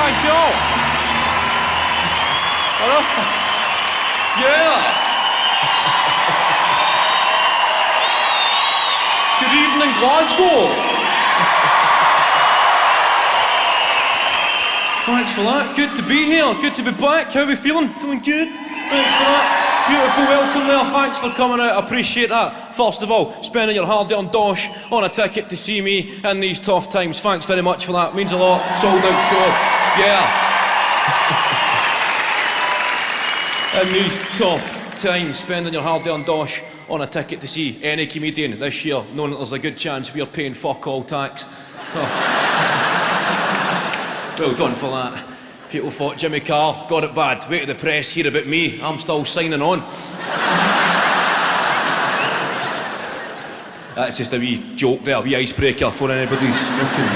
Thank you. Hello? Yeah. Good evening, Glasgow. Thanks for that. Good to be here. Good to be back. How are we feeling? Feeling good? Thanks for that. Beautiful welcome there. Thanks for coming out. I appreciate that. First of all, spending your hard-earned dosh on a ticket to see me in these tough times. Thanks very much for that. It means a lot. Sold out show. Yeah. In these tough times, spending your hard-earned dosh on a ticket to see any comedian this year, knowing that there's a good chance we're paying fuck all tax. Oh. Well done for that. People thought Jimmy Carr got it bad. Wait till the press hear about me. I'm still signing on. That's just a wee joke there, a wee icebreaker for anybody's fucking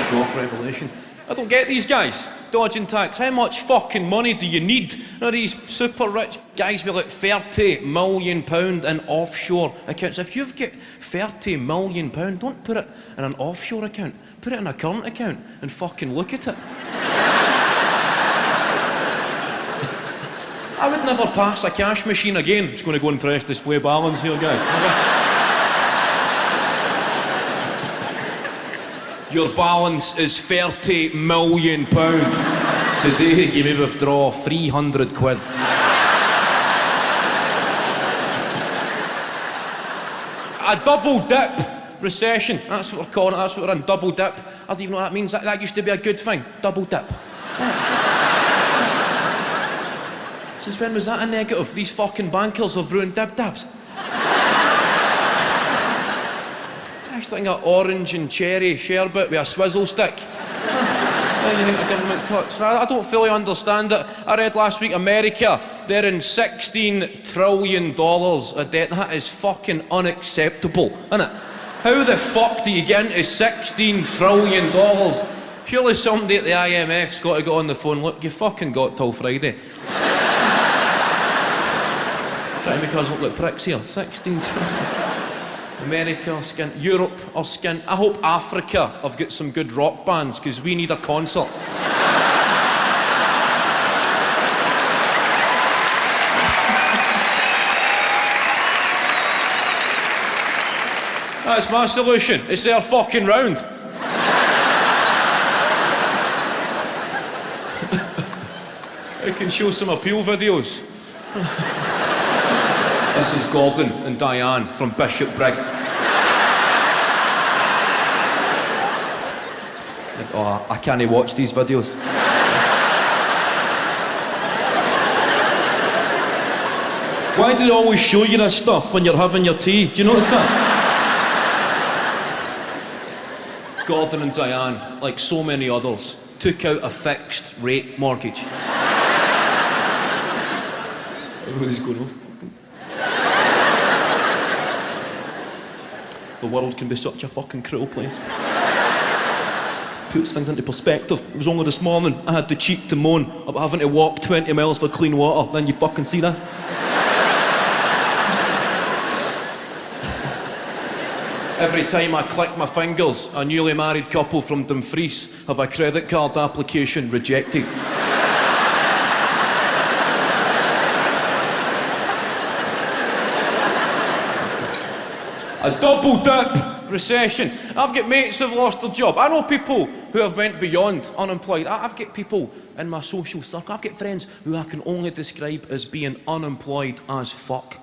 shock revelation. I don't get these guys dodging tax. How much fucking money do you need? Now these super rich guys with like £30 million in offshore accounts. If you've got £30 million, don't put it in an offshore account. Put it in a current account and fucking look at it. I would never pass a cash machine again. I'm just going to go and press display balance here, guys. Your balance is £30 million. Today you may withdraw 300 quid. A double dip recession, that's what we're calling it, that's what we're in, double dip. I don't even know what that means, that used to be a good thing, double dip. Since when was that a negative? These fucking bankers have ruined dib-dabs. I used to think of orange and cherry sherbet with a swizzle stick. Then you think of government cuts. I don't fully understand it. I read last week America, they're in $16 trillion of debt. That is fucking unacceptable, isn't it? How the fuck do you get into $16 trillion? Surely somebody at the IMF's got to get on the phone. Look, you fucking got till Friday. Trying to make us look like pricks here. 16 trillion. America, skin. Europe or skin. I hope Africa have got some good rock bands, because we need a concert. That's my solution. It's their fucking round. I can show some appeal videos. This is Gordon and Diane from Bishop Briggs. Oh, I can't watch these videos. Why do they always show you this stuff when you're having your tea? Do you notice that? Gordon and Diane, like so many others, took out a fixed rate mortgage. Everybody's going off. The world can be such a fucking cruel place. Puts things into perspective. It was only this morning I had the cheek to moan about having to walk 20 miles for clean water. Then you fucking see this. Every time I click my fingers, a newly married couple from Dumfries have a credit card application rejected. A double dip recession. I've got mates who've lost their job. I know people who have went beyond unemployed. I've got people in my social circle. I've got friends who I can only describe as being unemployed as fuck.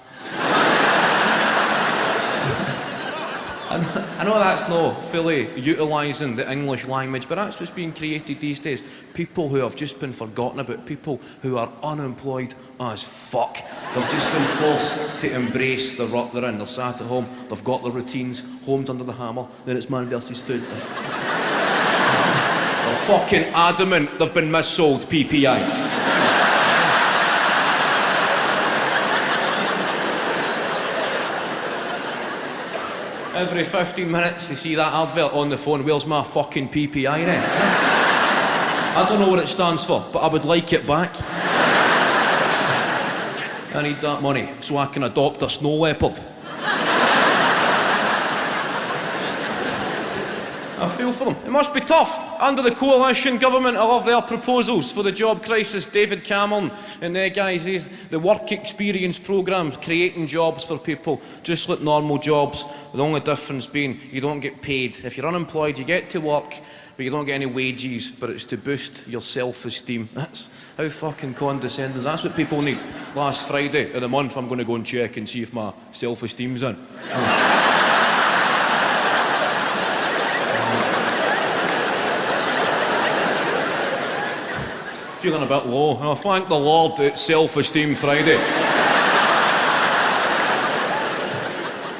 I know that's not fully utilising the English language, but that's what's being created these days. People who have just been forgotten about, people who are unemployed as fuck. They've just been forced to embrace the rut they're in. They're sat at home, they've got their routines, home's under the hammer, then it's man versus food. They're fucking adamant they've been missold PPI. Every 15 minutes you see that advert on the phone, where's my fucking PPI then? I don't know what it stands for, but I would like it back. I need that money so I can adopt a snow leopard. I feel for them. It must be tough. Under the coalition government, I love their proposals for the job crisis. David Cameron and their guys, the work experience programmes, creating jobs for people, just like normal jobs. The only difference being you don't get paid. If you're unemployed, you get to work, but you don't get any wages, but it's to boost your self-esteem. That's how fucking condescending. That's what people need. Last Friday of the month, I'm going to go and check and see if my self-esteem's in. Feeling a bit low. Oh, thank the Lord it's Self-Esteem Friday.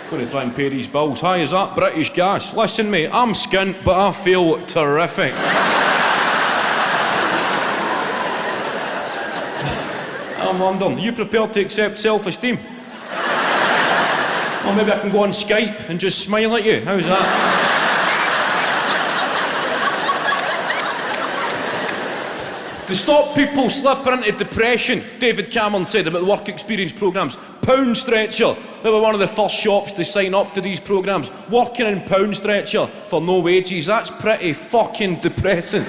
Going to try and pay these bills. Hi, is that British Gas? Listen, mate, I'm skint, but I feel terrific. I'm wondering, are you prepared to accept self-esteem? Or maybe I can go on Skype and just smile at you. How's that? To stop people slipping into depression, David Cameron said about the work experience programmes. Pound Stretcher, they were one of the first shops to sign up to these programmes. Working in Pound Stretcher for no wages, that's pretty fucking depressing.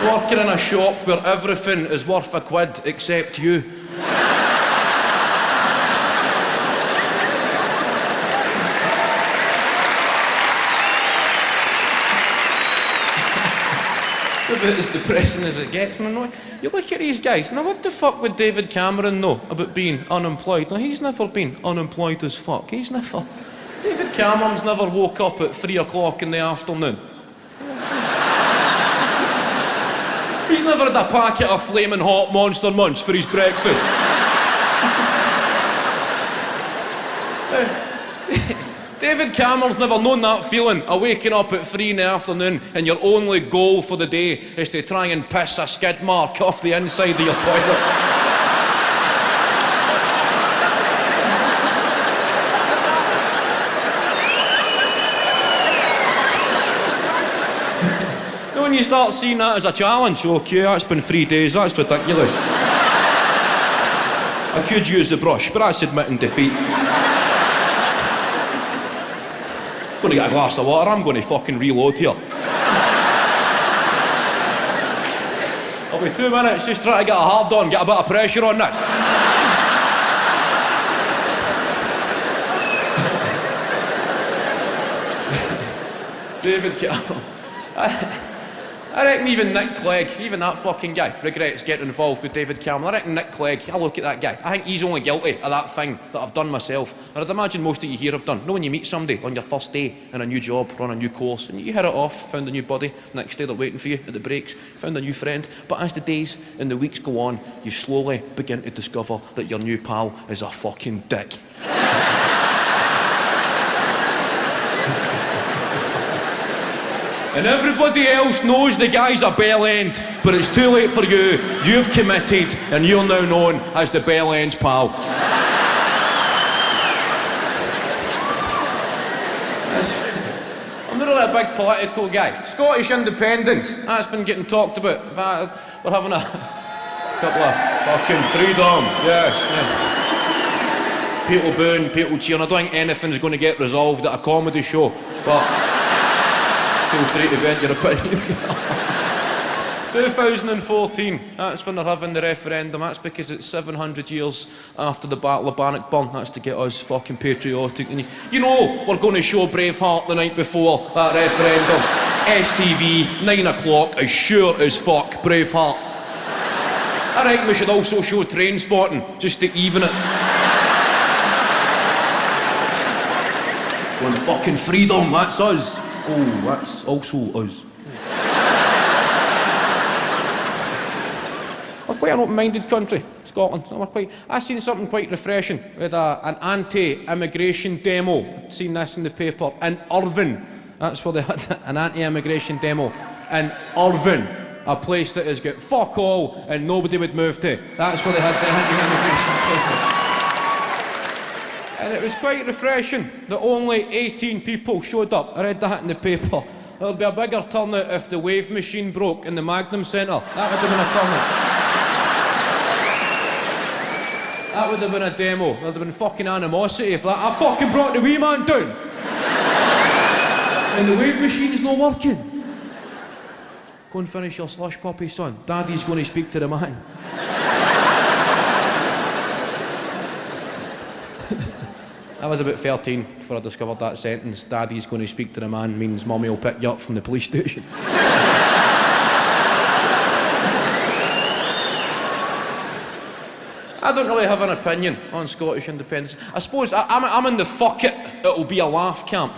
Working in a shop where everything is worth a quid except you. It's about as depressing as it gets. And I know, you look at these guys, now what the fuck would David Cameron know about being unemployed? Now, he's never been unemployed as fuck. David Cameron's never woke up at 3 o'clock in the afternoon. He's never had a packet of flaming hot Monster Munch for his breakfast. David Cameron's never known that feeling of waking up at 3 in the afternoon and your only goal for the day is to try and piss a skid mark off the inside of your toilet. When you start seeing that as a challenge, okay, that's been 3 days, that's ridiculous. I could use the brush, but that's admitting defeat. I'm going to get a glass of water, I'm going to fucking reload here. I'll be 2 minutes, just try to get a hard on, get a bit of pressure on this. David Cameron. I reckon even Nick Clegg, even that fucking guy, regrets getting involved with David Cameron. I reckon Nick Clegg, I look at that guy, I think he's only guilty of that thing that I've done myself. And I'd imagine most of you here have done. You know when you meet somebody on your first day in a new job or on a new course, and you hit it off, found a new buddy, next day they're waiting for you at the breaks, found a new friend. But as the days and the weeks go on, you slowly begin to discover that your new pal is a fucking dick. And everybody else knows the guy's a bell end, but it's too late for you. You've committed, and you're now known as the bell end's pal. I'm not really a big political guy. Scottish independence, that's been getting talked about. We're having a couple of fucking freedom, yes. Yeah. People booing, people cheering. I don't think anything's going to get resolved at a comedy show, but feel free to vent your opinions. 2014, that's when they're having the referendum. That's because it's 700 years after the Battle of Bannockburn. That's to get us fucking patriotic. And you know we're going to show Braveheart the night before that referendum. STV, 9 o'clock, as sure as fuck, Braveheart. I reckon we should also show Trainspotting, just to even it. Going fucking freedom, that's us. Oh, that's also us. We're quite an open-minded country, Scotland. I've seen something quite refreshing. We had an anti-immigration demo. I'd seen this in the paper in Irvine. That's where they had an anti-immigration demo in Irvine, a place that has got fuck all and nobody would move to. That's where they had the anti-immigration demo. And it was quite refreshing that only 18 people showed up. I read that in the paper. There'll be a bigger turnout if the wave machine broke in the Magnum Centre. That would have been a turnout. That would have been a demo. There'd have been fucking animosity if that. I fucking brought the wee man down. And the wave machine's not working. Go and finish your slush puppy, son. Daddy's going to speak to the man. I was about 13 before I discovered that sentence. Daddy's going to speak to the man means Mummy will pick you up from the police station. I don't really have an opinion on Scottish independence. I suppose I'm in the fuck it'll be a laugh camp.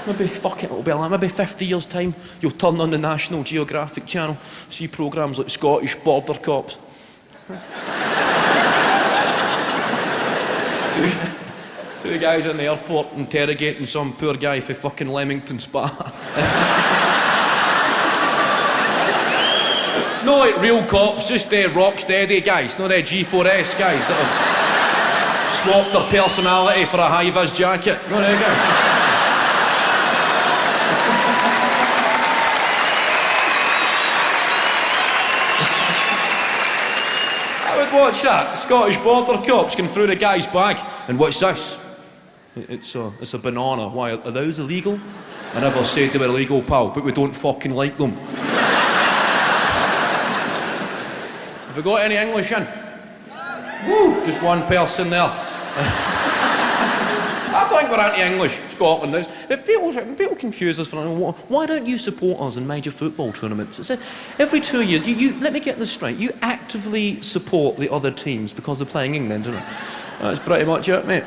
Maybe fuck it'll be a laugh. Maybe 50 years' time you'll turn on the National Geographic channel, see programmes like Scottish Border Cops. Two guys in the airport interrogating some poor guy for fucking Leamington Spa. No like real cops, just rock steady guys, not G4S guys that have swapped their personality for a high-vis jacket. No, there you go. I would watch that. Scottish Border Cops going through the guy's bag. And what's this? It's a banana. Why, are those illegal? I never said they were illegal, pal, but we don't fucking like them. Have we got any English in? Woo! Just one person there. I don't think we're anti-English, Scotland is. People confuse us for why don't you support us in major football tournaments? It's every 2 years, you let me get this straight, you actively support the other teams because they're playing England, don't you? That's pretty much it, mate.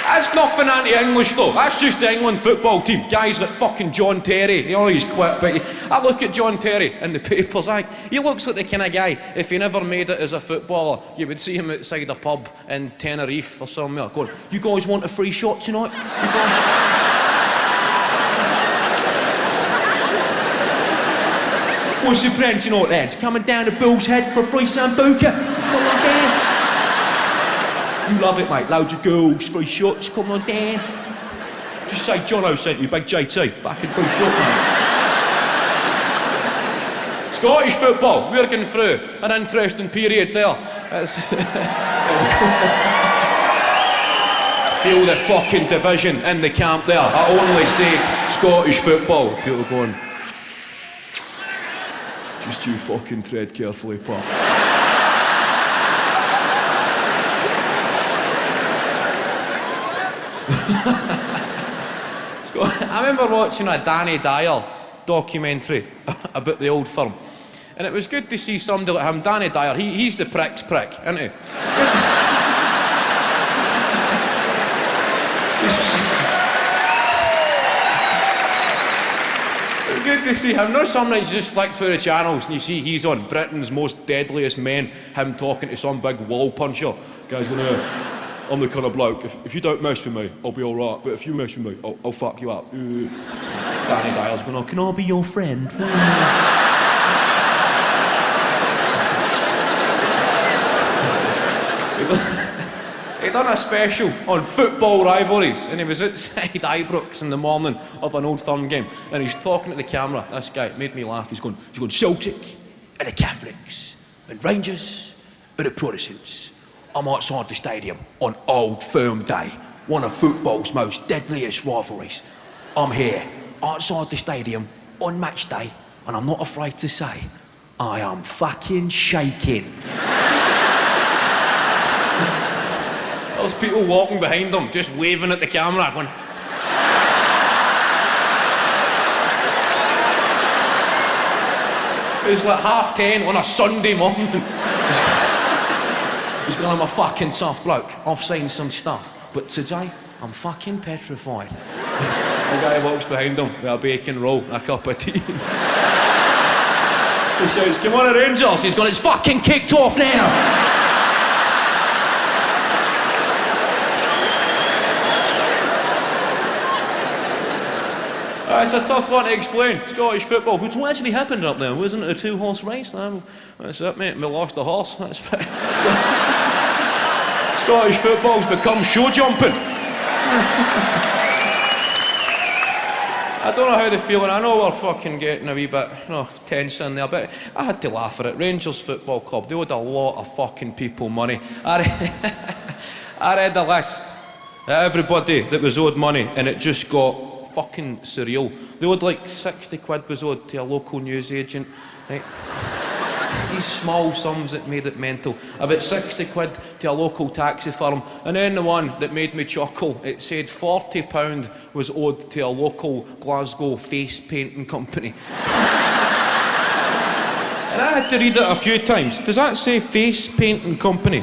That's nothing anti-English though. That's just the England football team. Guys like fucking John Terry. He's quit, but I look at John Terry in the papers. He looks like the kind of guy, if he never made it as a footballer, you would see him outside a pub in Tenerife or somewhere going, "You guys want a free shot tonight? What's the plan tonight, lads? Coming down to Bull's Head for a free sambuca? Come on down. You love it, mate. Loads of girls, free shots. Come on down. Just say Jono sent you, big JT. Fucking free shot, mate. Scottish football, we're going through an interesting period there. Feel the fucking division in the camp there. I only said Scottish football. People going, just you fucking tread carefully, pal. I remember watching a Danny Dyer documentary about the old firm, and it was good to see somebody like him. Danny Dyer, he's the prick's prick, isn't he? It's good to see him. No, some nights you just flick through the channels and you see he's on Britain's Most Deadliest Men, him talking to some big wall puncher. Guy's going, I'm the kind of bloke, if you don't mess with me, I'll be all right, but if you mess with me, I'll fuck you up. Danny Dyer's going, can I be your friend? He done a special on football rivalries, and he was outside Ibrox in the morning of an Old Firm game, and he's talking to the camera. This guy made me laugh. He's going Celtic and the Catholics, and Rangers and the Protestants. I'm outside the stadium on Old Firm Day, one of football's most deadliest rivalries. I'm here, outside the stadium, on match day, and I'm not afraid to say, I am fucking shaking. There's people walking behind him, just waving at the camera, going... It was like 10:30 on a Sunday morning. He's going, I'm a fucking soft bloke. I've seen some stuff, but today, I'm fucking petrified. The guy walks behind him with a bacon roll and a cup of tea. He shouts, come on, Rangers. He's going, it's fucking kicked off now. It's a tough one to explain. Scottish football, which actually happened up there, wasn't it? A 2-horse race? That's it, mate. We lost a horse. That's Scottish football's become show jumping. I don't know how they feel, and I know we're fucking getting a wee bit, tense in there, but I had to laugh at it. Rangers Football Club, they owed a lot of fucking people money. I read a list of everybody that was owed money, and it just got fucking surreal. They owed like 60 quid was owed to a local newsagent, right? These small sums that made it mental. About 60 quid to a local taxi firm. And then the one that made me chuckle, it said £40 was owed to a local Glasgow face painting company. And I had to read it a few times. Does that say face painting company?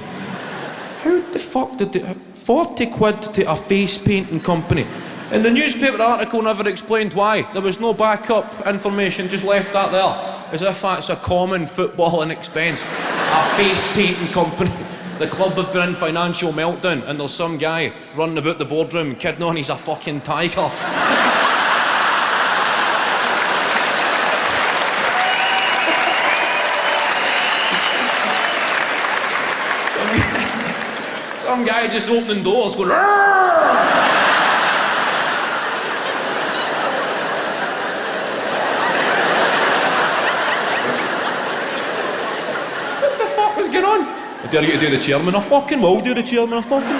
How the fuck did it... 40 quid to a face painting company. And the newspaper article never explained why. There was no backup information, just left that there. As if that's a common footballing expense. A face painting company. The club have been in financial meltdown and there's some guy running about the boardroom kidding on he's a fucking tiger. Some guy just opening doors going, "Arrgh!" What's going on? I dare you to do the chairman, I fucking will do the chairman, I fucking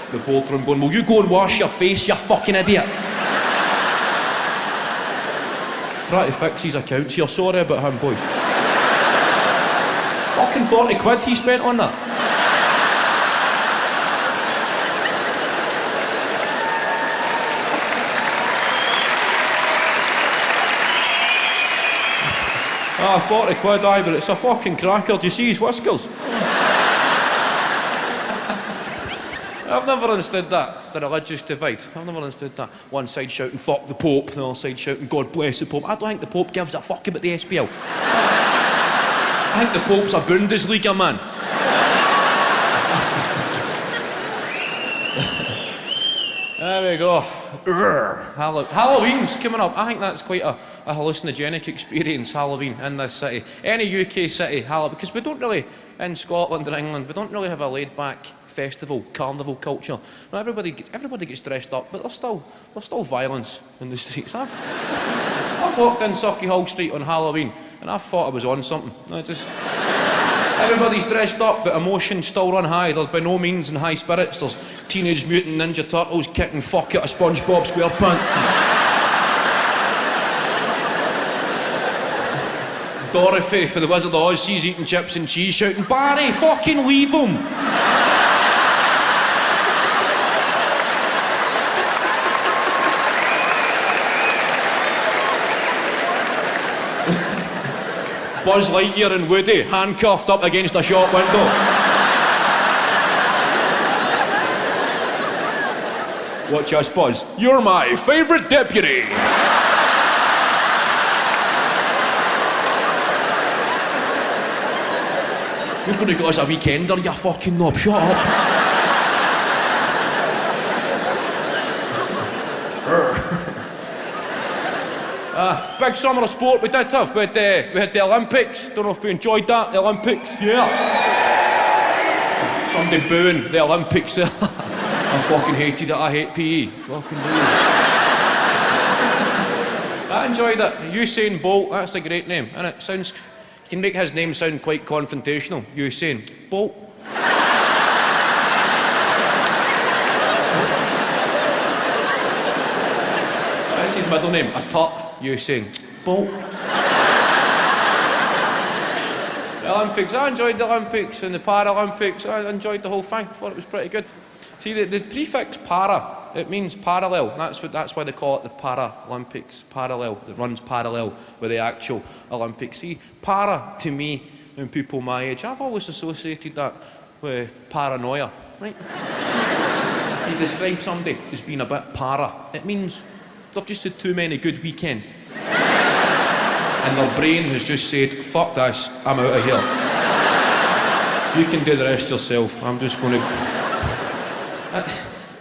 do. The boardroom going, will you go and wash your face, you fucking idiot? Try to fix his accounts here, sorry about him, boys. Fucking 40 quid he spent on that. Ah, 40 quid, aye, but it's a fucking cracker. Do you see his whiskers? I've never understood that, the religious divide. I've never understood that. One side shouting, fuck the Pope, the other side shouting, God bless the Pope. I don't think the Pope gives a fuck about the SPL. I think the Pope's a Bundesliga man. There we go. Halloween's coming up. I think that's quite a hallucinogenic experience, Halloween, in this city. Any UK city, because we don't really, in Scotland and England, we don't really have a laid-back festival, carnival culture. No, everybody gets dressed up, but there's still violence in the streets. I've walked in Sauchiehall Street on Halloween, and I thought I was on something. Everybody's dressed up, but emotions still run high. There's by no means in high spirits. There's Teenage Mutant Ninja Turtles kicking fuck out of SpongeBob SquarePants. Dorothy for the Wizard of Oz, she's eating chips and cheese, shouting, Barry, fucking leave him! Buzz Lightyear and Woody handcuffed up against a shop window. Watch us, Buzz. You're my favourite deputy. You're going to get us a weekender, you fucking knob. Shut up. Big summer of sport we did have. We had the Olympics. Don't know if we enjoyed that. The Olympics, yeah. Somebody booing the Olympics. I fucking hated it. I hate PE. Fucking booing. I enjoyed it. Usain Bolt, that's a great name. And it sounds, you can make his name sound quite confrontational. Usain Bolt. That's his middle name. A tut. Usain Bolt. The Olympics, I enjoyed the Olympics and the Paralympics. I enjoyed the whole thing. I thought it was pretty good. See, the prefix para, it means parallel. That's why they call it the Paralympics. Parallel. It runs parallel with the actual Olympics. See, para to me and people my age, I've always associated that with paranoia. Right? If you describe somebody as being a bit para, it means they've just had too many good weekends. And their brain has just said, fuck this, I'm out of here. You can do the rest yourself, I'm just going to...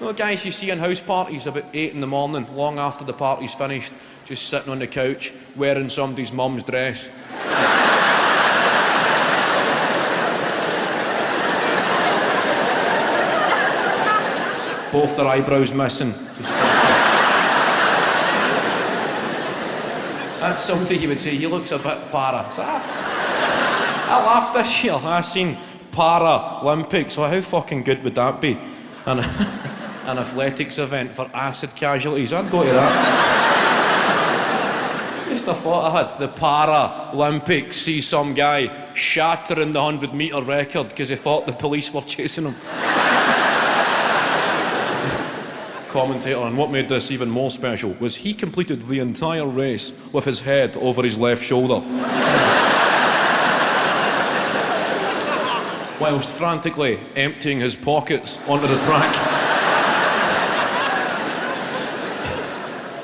No, guys you see in house parties about 8 in the morning, long after the party's finished, just sitting on the couch, wearing somebody's mum's dress. Both their eyebrows missing. That's something you would say, he looks a bit para. So I laughed this year. I seen Paralympics. Well, how fucking good would that be? An athletics event for acid casualties. I'd go to that. Just a thought I had. The Paralympics, see some guy shattering the 100-metre record because he thought the police were chasing him. Commentator, and what made this even more special was he completed the entire race with his head over his left shoulder. Whilst frantically emptying his pockets onto the track.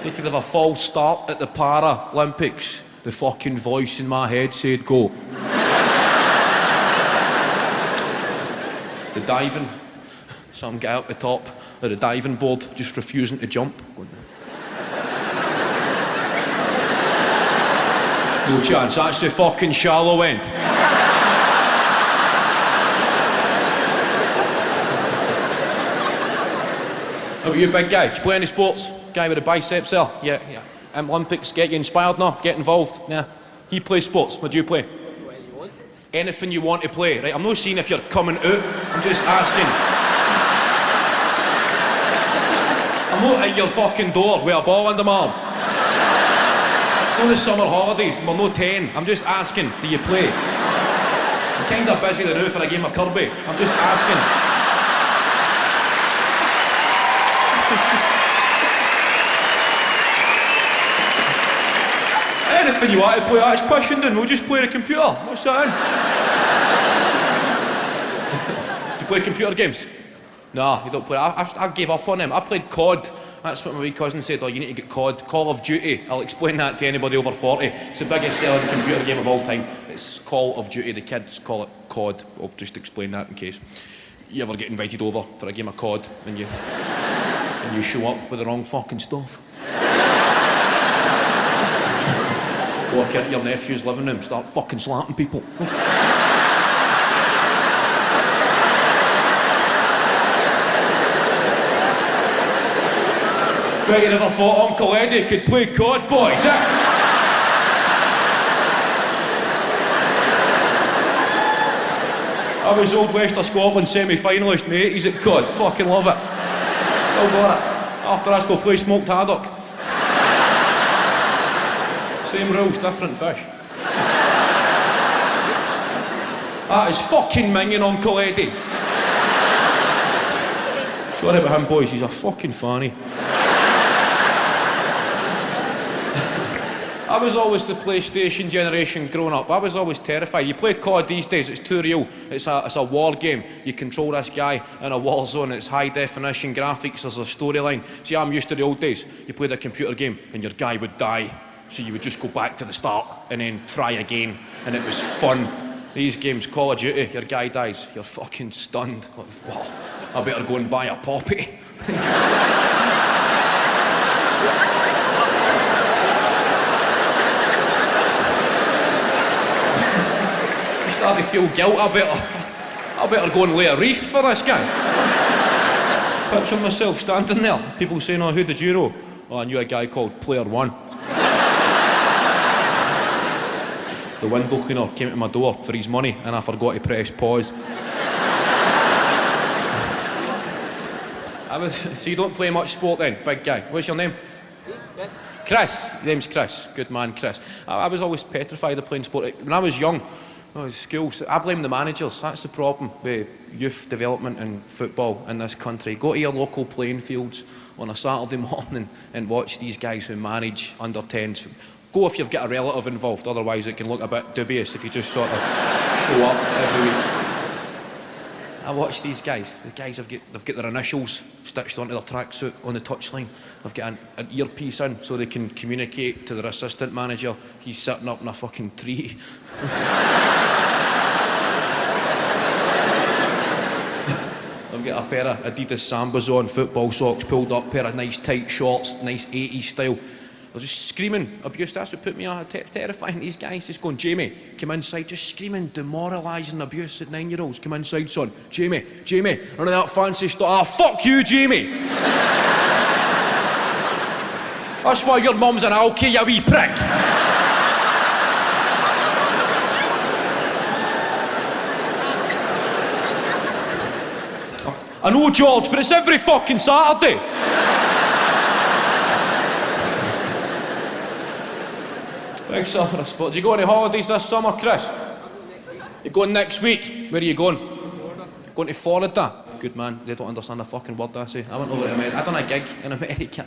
He could have a false start at the Paralympics. The fucking voice in my head said go. The diving, some guy up the top of the diving board just refusing to jump. No chance, that's the fucking shallow end. How about you, big guy? Do you play any sports? Guy with the biceps there? Yeah. Olympics get you inspired now? Get involved? Yeah. You play sports? What do you play? Anything you want to play, right? I'm not seeing if you're coming out. I'm just asking. I'm not at your fucking door with a ball under my arm. It's not the summer holidays. We're not 10. I'm just asking, do you play? I'm kind of busy now for a game of Kirby. I'm just asking. Anything you want to play, that's pushing then. We'll just play the computer. What's that in? Do you play computer games? No, you don't play. I gave up on them. I played COD. That's what my wee cousin said. Oh, you need to get COD. Call of Duty. I'll explain that to anybody over 40. It's the biggest selling computer game of all time. It's Call of Duty. The kids call it COD. I'll just explain that in case you ever get invited over for a game of COD and you show up with the wrong fucking stuff. Walk into your nephew's living room, start fucking slapping people. Bet you never thought Uncle Eddie could play COD, boys, eh? I was Old West of Scotland semi-finalist in the 80s at COD. Fucking love it. Still got it. After I go play smoked haddock. Same rules, different fish. That is fucking minging Uncle Eddie. Sorry about him, boys, he's a fucking fanny. I was always the PlayStation generation growing up. I was always terrified. You play COD these days, it's too real. It's a war game. You control this guy in a war zone, it's high definition graphics, there's a storyline. See, I'm used to the old days. You played a computer game and your guy would die. So you would just go back to the start and then try again, and it was fun. These games, Call of Duty, your guy dies, you're fucking stunned. Like, wow, I better go and buy a poppy. You start to feel guilt, I better go and lay a wreath for this guy. Picture myself standing there, people saying, oh, who did you know? Oh, I knew a guy called Player One. The window cleaner came to my door for his money and I forgot to press pause. So you don't play much sport then, big guy? What's your name? Chris. Your name's Chris. Good man, Chris. I was always petrified of playing sport. When I was young, school, I blame the managers. That's the problem with youth development and football in this country. Go to your local playing fields on a Saturday morning and watch these guys who manage under 10s. Go if you've got a relative involved, otherwise it can look a bit dubious if you just sort of show up every week. I watch these guys. The guys they've got their initials stitched onto their tracksuit on the touchline. They've got an earpiece in so they can communicate to their assistant manager. He's sitting up in a fucking tree. They've got a pair of Adidas Sambas on, football socks pulled up, pair of nice tight shorts, nice 80s style. They're just screaming abuse. That's what put me on. Terrifying. These guys just going, Jamie, came inside just screaming demoralising abuse at 9-year-olds. Come inside, son. Jamie, none of that fancy stuff. Ah, fuck you, Jamie. That's why your mum's an alky, you wee prick. I know, George, but it's every fucking Saturday. Thanks, summer sport. Do you go on any holidays this summer, Chris? You're going next week? Where are you going? Going to Florida? Good man, they don't understand a fucking word I say. I went over to America. I done a gig in America.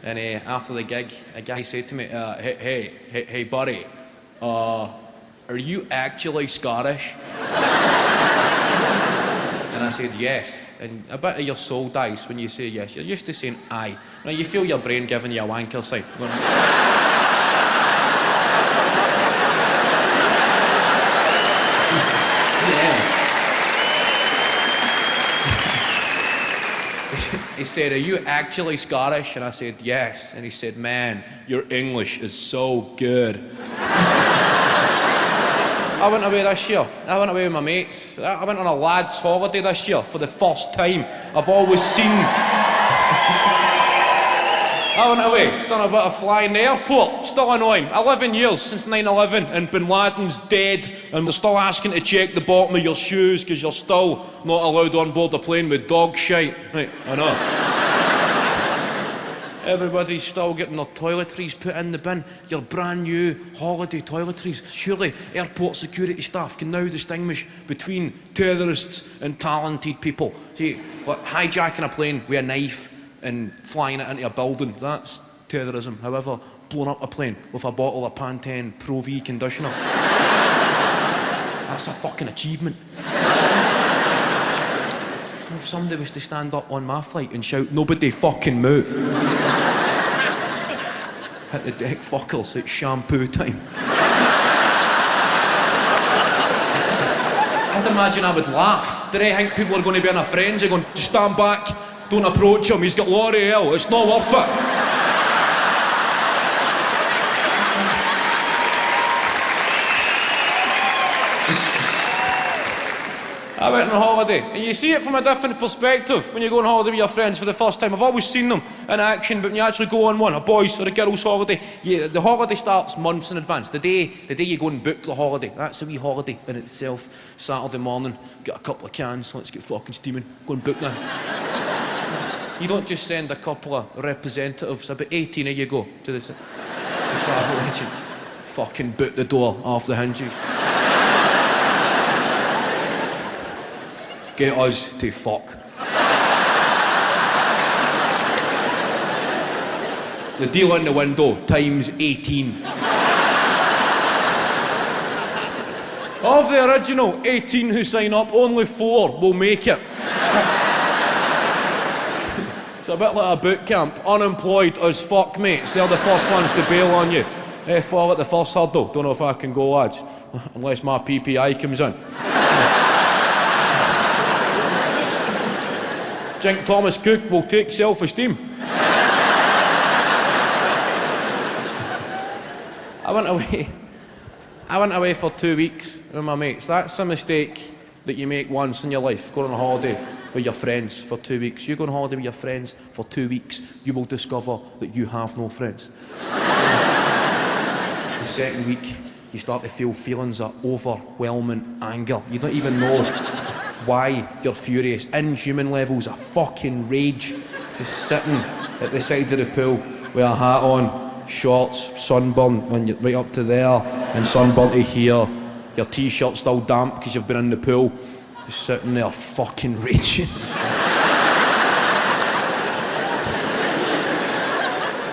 And after the gig, a guy said to me, hey buddy, are you actually Scottish? And I said, yes. And a bit of your soul dies when you say yes. You're used to saying aye. Now you feel your brain giving you a wanker sign. He said, are you actually Scottish? And I said, yes. And he said, man, your English is so good. I went away this year. I went away with my mates. I went on a lad's holiday this year for the first time. I've always seen... I went away, done a bit of flying in the airport. Still annoying. 11 years since 9/11 and Bin Laden's dead and they're still asking to check the bottom of your shoes because you're still not allowed on board a plane with dog shite. Right, I know. Everybody's still getting their toiletries put in the bin. Your brand new holiday toiletries. Surely airport security staff can now distinguish between terrorists and talented people. See, like hijacking a plane with a knife and flying it into a building, that's terrorism. However, blowing up a plane with a bottle of Pantene Pro V conditioner, that's a fucking achievement. If somebody was to stand up on my flight and shout, nobody fucking move. Hit the deck, fuckers, it's shampoo time. I'd imagine I would laugh. Did I think people are going to be on our friends? They're going, just stand back, don't approach him, he's got L'Oreal, it's not worth it. I went on holiday, and you see it from a different perspective when you go on holiday with your friends for the first time. I've always seen them in action, but when you actually go on one, a boys' or a girls' holiday, the holiday starts months in advance. The day you go and book the holiday, that's a wee holiday in itself. Saturday morning, get a couple of cans, let's get fucking steaming, go and book this. You don't just send a couple of representatives, about 18 of you go to the travel agent. Fucking boot the door off the hinges. Get us to fuck. The deal in the window, times 18. Of the original 18 who sign up, only 4 will make it. It's a bit like a boot camp. Unemployed as fuck mates, they're the first ones to bail on you. They fall at the first hurdle. Don't know if I can go, lads. Unless my PPI comes in. Think Thomas Cook will take self-esteem. I went away for 2 weeks with my mates. That's a mistake that you make once in your life, going on a holiday with your friends for 2 weeks. You go on holiday with your friends for 2 weeks, you will discover that you have no friends. The second week, you start to feel feelings of overwhelming anger. You don't even know why you're furious. Inhuman levels of fucking rage. Just sitting at the side of the pool with a hat on, shorts, sunburn, and you're right up to there, and sunburn to here. Your t-shirt's still damp because you've been in the pool. Just sitting there fucking raging.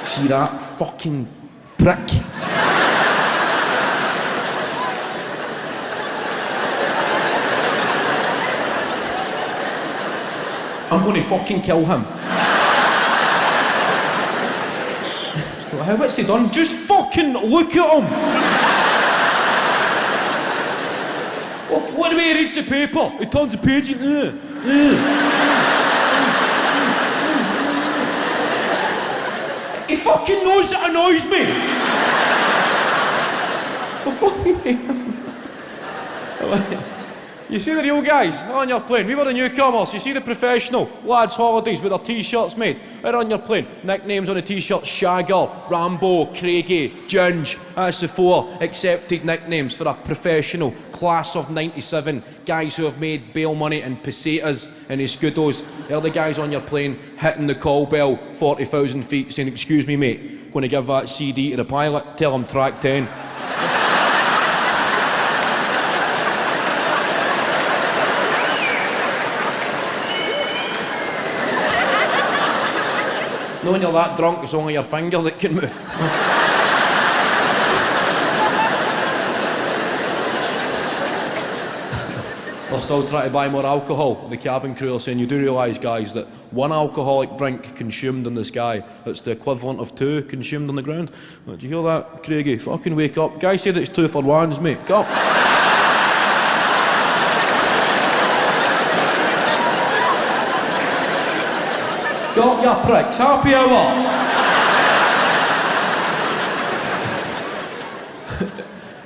See that fucking prick? I'm going to fucking kill him. What's he done? Just fucking look at him. What do he reads the paper? He turns the page and he fucking knows it annoys me. You see the real guys on your plane. We were the newcomers. You see the professional lads' holidays with their t-shirts made. They're on your plane. Nicknames on the t-shirts: Shagger, Rambo, Craigie, Ginge. That's the 4 accepted nicknames for a professional class of '97. Guys who have made bail money in pesetas and escudos. They're the guys on your plane hitting the call bell 40,000 feet saying, "Excuse me, mate, going to give that CD to the pilot. Tell him track 10. No, when you're that drunk, it's only your finger that can move. We're still trying to buy more alcohol. The cabin crew are saying, you do realise, guys, that 1 alcoholic drink consumed in the sky, it's the equivalent of 2 consumed on the ground. Did you hear that, Craigie? Fucking wake up. Guy said it's 2 for 1s, mate. Get up. Get up, you pricks. Happy hour.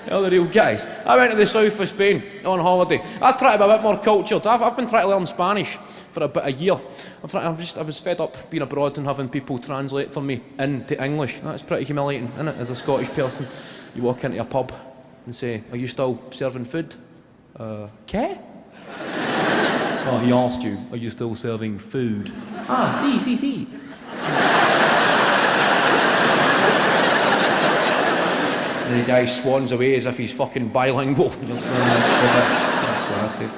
They're the real guys. I went to the south of Spain on holiday. I tried to be a bit more cultured. I've been trying to learn Spanish for about a year. I was fed up being abroad and having people translate for me into English. That's pretty humiliating, isn't it, as a Scottish person? You walk into a pub and say, "Are you still serving food?" "Ke?" "Oh, he asked you, are you still serving food?" "Ah, si. And the guy swans away as if he's fucking bilingual. That's what I said.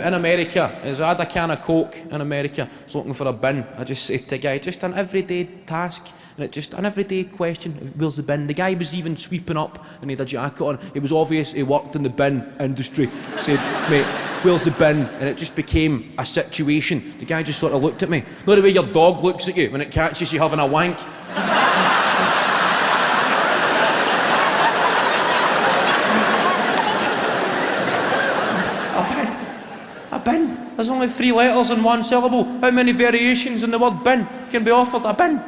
In America, as I had a can of Coke in America, I was looking for a bin. I just said to the guy, just an everyday task, and an everyday question, where's the bin? The guy was even sweeping up and he had a jacket on. It was obvious he worked in the bin industry. I said, "Mate, where's the bin?" And it just became a situation. The guy just sort of looked at me. Not the way your dog looks at you when it catches you having a wank. A bin? There's only 3 letters in 1 syllable. How many variations in the word bin can be offered? A bin.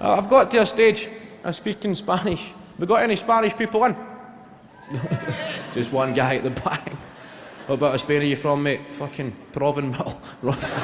I've got to a stage, I speak in Spanish. We got any Spanish people in? Just one guy at the back. What about a Spain are you from, mate? Fucking Provenmal. Yes.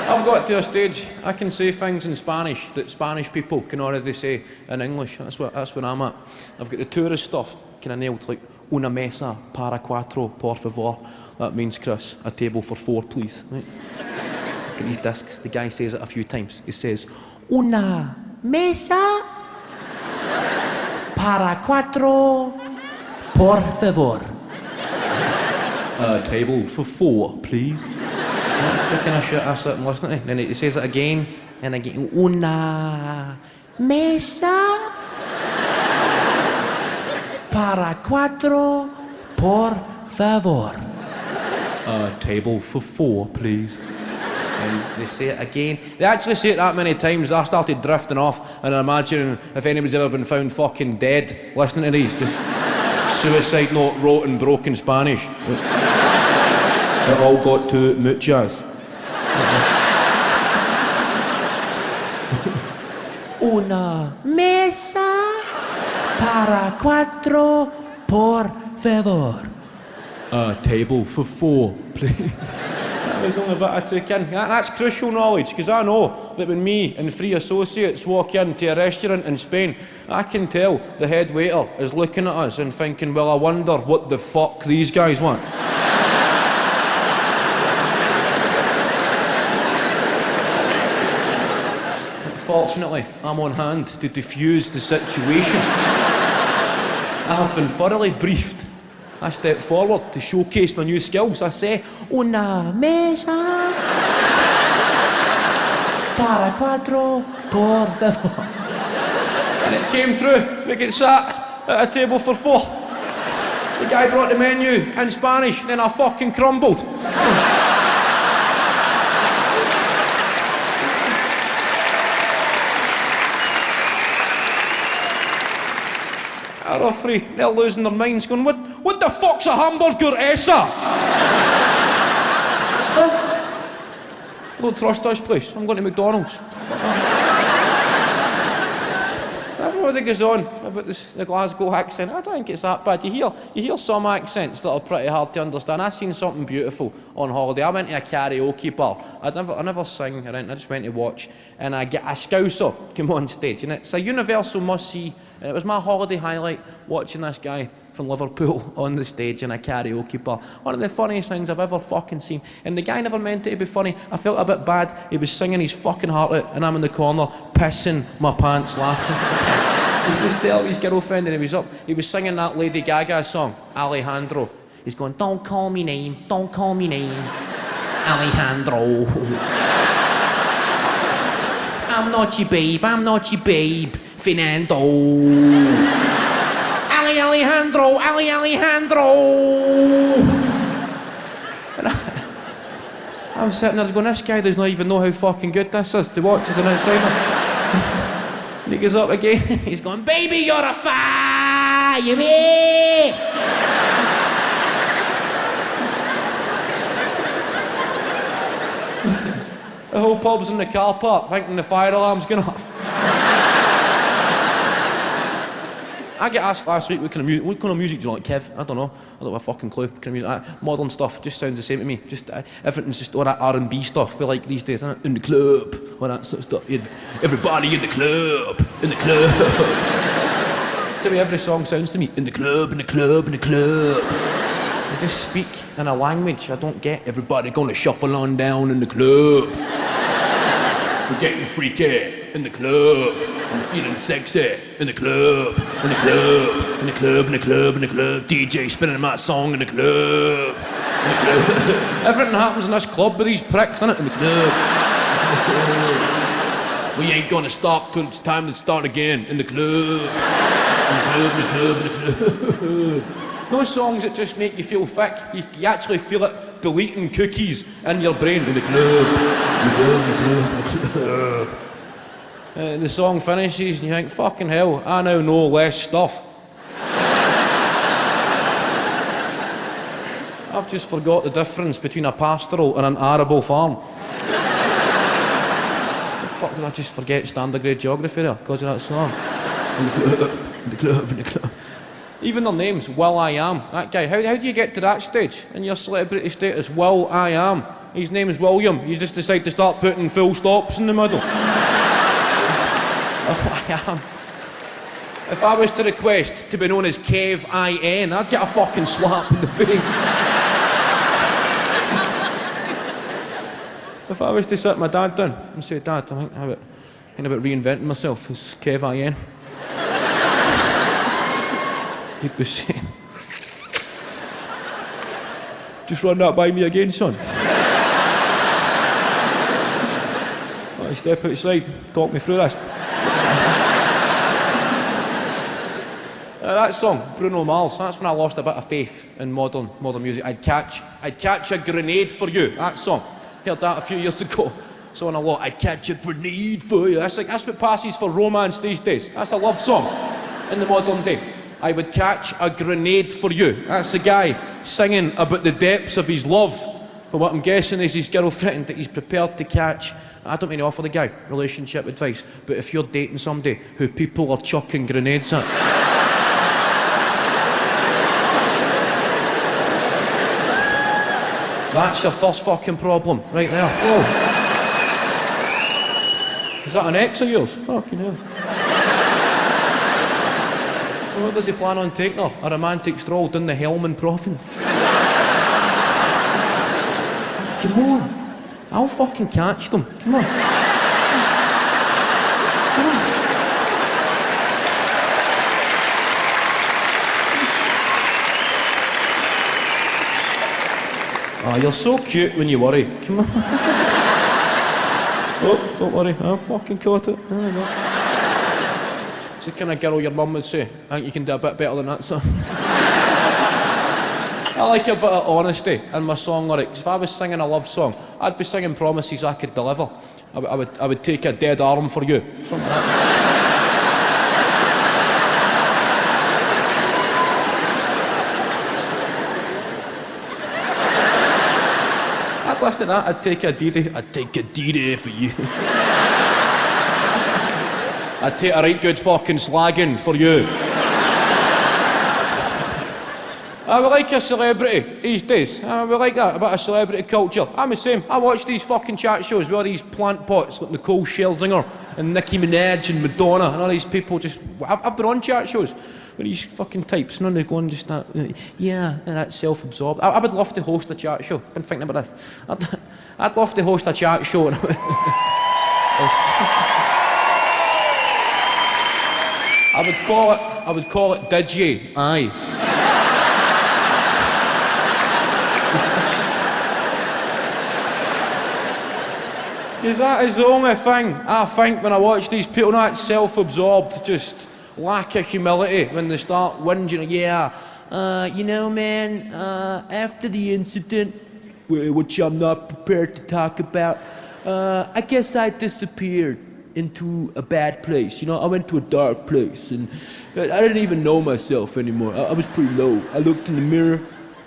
I've got to a stage, I can say things in Spanish that Spanish people can already say in English. That's where I'm at. I've got the tourist stuff kind of nailed, like, una mesa para 4, por favor. That means, Chris, a table for 4, please. Right? Look at these discs. The guy says it a few times. He says, una mesa para 4, por favor. A table for 4, please. That's the kind of shit I sit and listen to. And then he says it again and again. Una mesa para 4, por favor. A table for 4, please. And they say it again. They actually say it that many times, I started drifting off and imagining if anybody's ever been found fucking dead listening to these, just suicide note wrote in broken Spanish. It all got to muchas. Una mesa para 4, por favor. A table for 4, please. That was only a bit I took in. That's crucial knowledge, because I know that when me and 3 associates walk into a restaurant in Spain, I can tell the head waiter is looking at us and thinking, well, I wonder what the fuck these guys want. Fortunately, I'm on hand to defuse the situation. I have been thoroughly briefed. I step forward to showcase my new skills. I say, una mesa para 4, por favor. And it came true. We get sat at a table for 4. The guy brought the menu in Spanish, then I fucking crumbled. Are 3, they're losing their minds, going, what the fuck's a hamburger essa? Don't trust this place, I'm going to McDonald's. everybody goes on about the Glasgow accent. I don't think it's that bad. You hear some accents that are pretty hard to understand. I seen something beautiful on holiday. I went to a karaoke bar. I never sing or anything. I just went to watch, and I get a Scouser come on stage, and it's a universal must-see. And it was my holiday highlight watching this guy from Liverpool on the stage in a karaoke bar. One of the funniest things I've ever fucking seen. And the guy never meant it to be funny. I felt a bit bad. He was singing his fucking heart out, and I'm in the corner pissing my pants laughing. He's just there with his girlfriend, and he was singing that Lady Gaga song, Alejandro. He's going, don't call me name, Alejandro. I'm not your babe, Fernando. Alejandro. And I'm sitting there going, this guy does not even know how fucking good this is to watch as an outsider. And he goes up again, he's going, baby, you're a fire, me. The whole pub's in the car park thinking the fire alarm's going off. I get asked last week what kind of music do you like, Kev? I don't know. I don't have a fucking clue. What kind of music? Modern stuff just sounds the same to me. Just everything's just all that R&B stuff we like these days, isn't it? In the club, all that sort of stuff. Everybody in the club. Same way every song sounds to me. In the club. They just speak in a language I don't get. Everybody gonna shuffle on down in the club. We're getting freaky in the club. I'm feeling sexy in the club. DJ spinning my song in the club. Everything happens in this club with these pricks, innit? In the club. We ain't gonna stop till it's time to start again. In the club. No songs that just make you feel thick. You actually feel it deleting cookies in your brain. In the club. The song finishes and you think, fucking hell, I now know less stuff. I've just forgot the difference between a pastoral and an arable farm. The fuck did I just forget standard grade geography there because of that song? In the club. Even their names, Will I Am. That guy, how do you get to that stage in your celebrity status? Will I Am. His name is William. You just decide to start putting full stops in the middle. I am. If I was to request to be known as Kev I.N., I'd get a fucking slap in the face. If I was to sit my dad down and say, Dad, I'm thinking about reinventing myself as Kev I.N., he'd be saying, just run that by me again, son. I step outside, talk me through this. That song, Bruno Mars, that's when I lost a bit of faith in modern music. I'd catch a grenade for you, that song. Heard that a few years ago. So on a lot, I'd catch a grenade for you. That's what passes for romance these days. That's a love song in the modern day. I would catch a grenade for you. That's the guy singing about the depths of his love. But what I'm guessing is his girlfriend that he's prepared to catch. I don't mean to offer the guy relationship advice, but if you're dating somebody who people are chucking grenades at, that's your first fucking problem, right there. Whoa. Is that an ex of yours? Fucking hell. Where does he plan on taking her? A romantic stroll down the Helmand province? Come on. I'll fucking catch them. Come on. Oh, you're so cute when you worry. Come on. Oh, don't worry. I fucking caught it. There we go. It's the kind of girl your mum would say, I think you can do a bit better than that, son. I like a bit of honesty in my song lyrics. If I was singing a love song, I'd be singing promises I could deliver. I would take a dead arm for you. Something like that. I'd listen to that. I'd take a D-Day for you. I'd take a right good fucking slagging for you. We like a celebrity these days. We like that, a bit of celebrity culture. I'm the same. I watch these fucking chat shows with all these plant pots like Nicole Scherzinger and Nicki Minaj and Madonna and all these people just... I've been on chat shows with these fucking types. None of them go and just that, yeah, and that's self-absorbed. I would love to host a chat show. I've been thinking about this. I'd love to host a chat show. I would call it Did Ye? Aye. Because that is the only thing I think when I watch these people, that self-absorbed, just lack of humility when they start whinging, you know, man, after the incident, which I'm not prepared to talk about, I guess I disappeared into a bad place. You know, I went to a dark place and I didn't even know myself anymore. I was pretty low. I looked in the mirror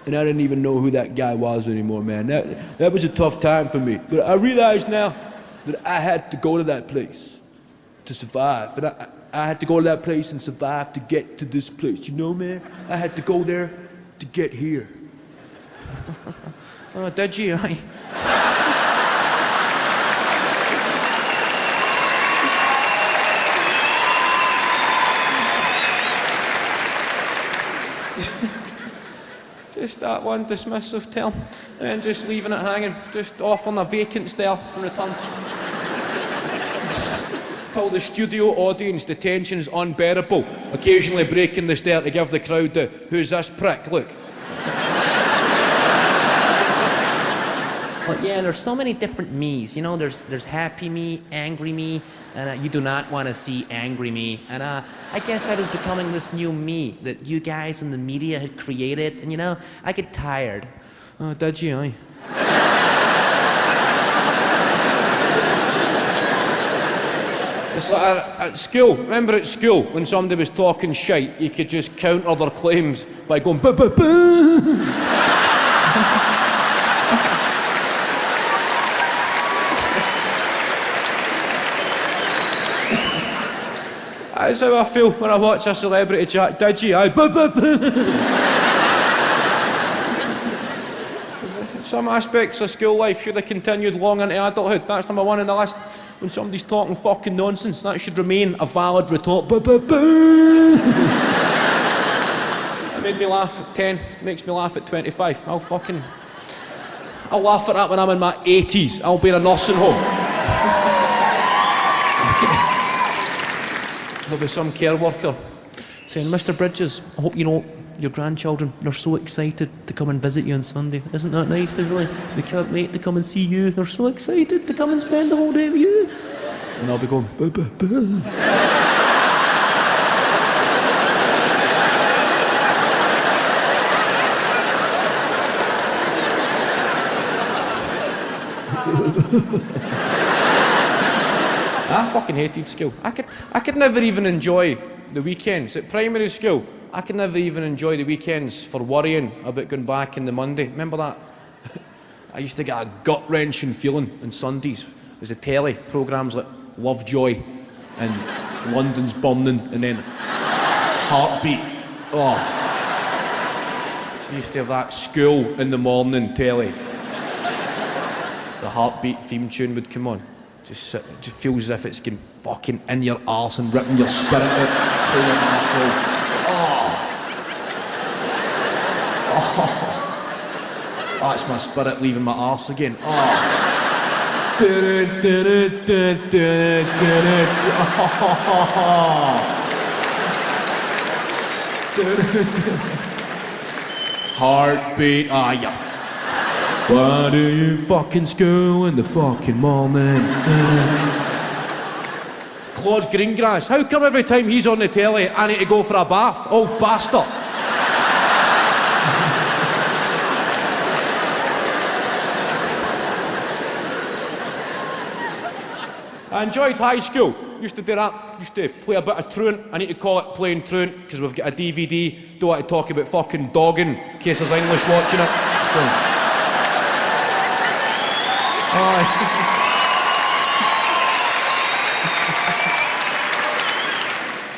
and I didn't even know who that guy was anymore, man. That was a tough time for me. But I realized now that I had to go to that place to survive. And I had to go to that place and survive to get to this place. You know, man? I had to go there to get here. Oh, did you? Just that one dismissive term, and then just leaving it hanging, just offering a vacant stare in return. Told the studio audience the tension's unbearable, occasionally breaking the stare to give the crowd the "who's this prick" look. But yeah, there's so many different me's. You know, there's happy me, angry me, and you do not want to see angry me. And I guess I was becoming this new me that you guys in the media had created. And you know, I get tired. Oh, did you? Aye. It's like at school. Remember at school when somebody was talking shite, you could just counter their claims by going "ba ba ba." That's how I feel when I watch a celebrity chat. Did you? Aye. Some aspects of school life should have continued long into adulthood. That's number one on the list. When somebody's talking fucking nonsense, that should remain a valid retort. It made me laugh at 10, makes me laugh at 25. I'll laugh at that when I'm in my 80s. I'll be in a nursing home. There'll be some care worker saying, "Mr. Bridges, I hope you know your grandchildren, they're so excited to come and visit you on Sunday. Isn't that nice? They can't wait to come and see you. They're so excited to come and spend the whole day with you." And I'll be going, "Bah, bah, bah." I fucking hated school. I could never even enjoy the weekends. At primary school, I could never even enjoy the weekends for worrying about going back in the Monday. Remember that? I used to get a gut-wrenching feeling on Sundays. It was the telly programmes like Lovejoy and London's Burning and then Heartbeat. Oh. I used to have that school in the morning telly. The Heartbeat theme tune would come on. Just feels as if it's getting fucking in your arse and ripping your spirit out. Oh, that's my spirit leaving my arse again. Oh. Heartbeat. Ah, yeah. Why do you fucking school in the fucking morning? Claude Greengrass, how come every time he's on the telly I need to go for a bath? Old bastard. I enjoyed high school. Used to do that. Used to play a bit of truant. I need to call it playing truant because we've got a DVD. Don't want to talk about fucking dogging in case there's English watching it.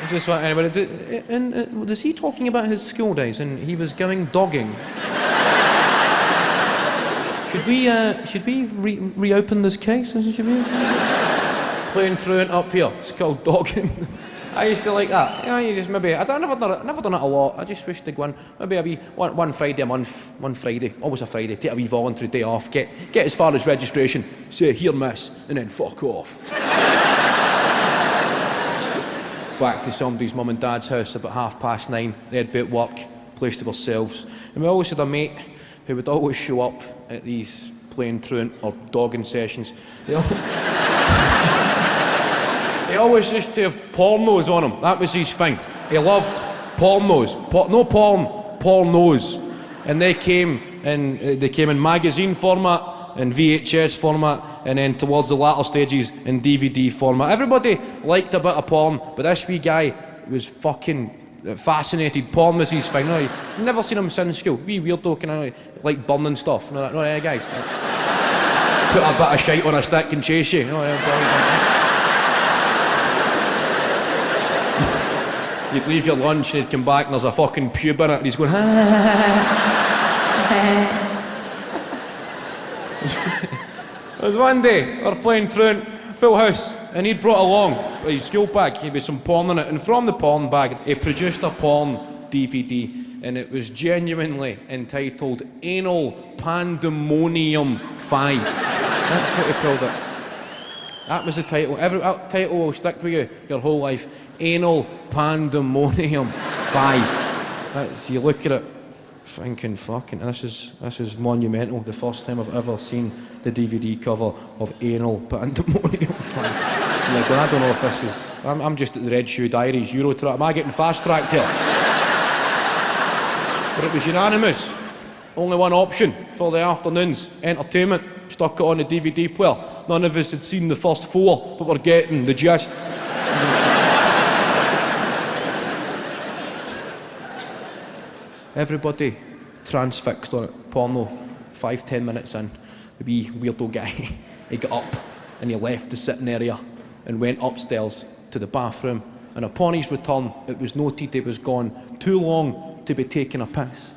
I just want anybody to... And was he talking about his school days and he was going dogging? Should we reopen this case? Should we? Playing truant up here. It's called dogging. I used to like that. You know, you just maybe... I've never done it a lot. I just wish to go in. Maybe a wee... One Friday a month. One Friday. Always a Friday. Take a wee voluntary day off. Get as far as registration. Say, here, miss. And then fuck off. Back to somebody's mum and dad's house about 9:30. They'd be at work. Place to ourselves. And we always had a mate who would always show up at these playing truant or dogging sessions. He always used to have pornos on him. That was his thing. He loved pornos. No porn, pornos. And they came in magazine format and VHS format, and then towards the latter stages in DVD format. Everybody liked a bit of porn, but this wee guy was fucking fascinated. Porn was his thing. No, never seen him since school. Wee weirdo, kind of like burning stuff. No, guys. Put a bit of shite on a stick and chase you. You'd leave your lunch and he'd come back and there's a fucking pube in it and he's going, There was one day, we were playing truant, full house, and he'd brought along his school bag, he'd be some porn in it, and from the porn bag, he produced a porn DVD, and it was genuinely entitled Anal Pandemonium 5. That's what he called it. That was the title. That title will stick with you your whole life. Anal Pandemonium 5. That's, you look at it, thinking, fucking, this is monumental. The first time I've ever seen the DVD cover of Anal Pandemonium 5. I'm like, well, I don't know if this is... I'm just at the Red Shoe Diaries Eurotrack. Am I getting fast-tracked here? But it was unanimous. Only one option for the afternoon's entertainment. Stuck it on the DVD player. None of us had seen the first 4, but we're getting the gist. Everybody transfixed on it. Porno. 5-10 minutes in, the wee weirdo guy, he got up and he left the sitting area and went upstairs to the bathroom, and upon his return it was noted he was gone too long to be taking a piss,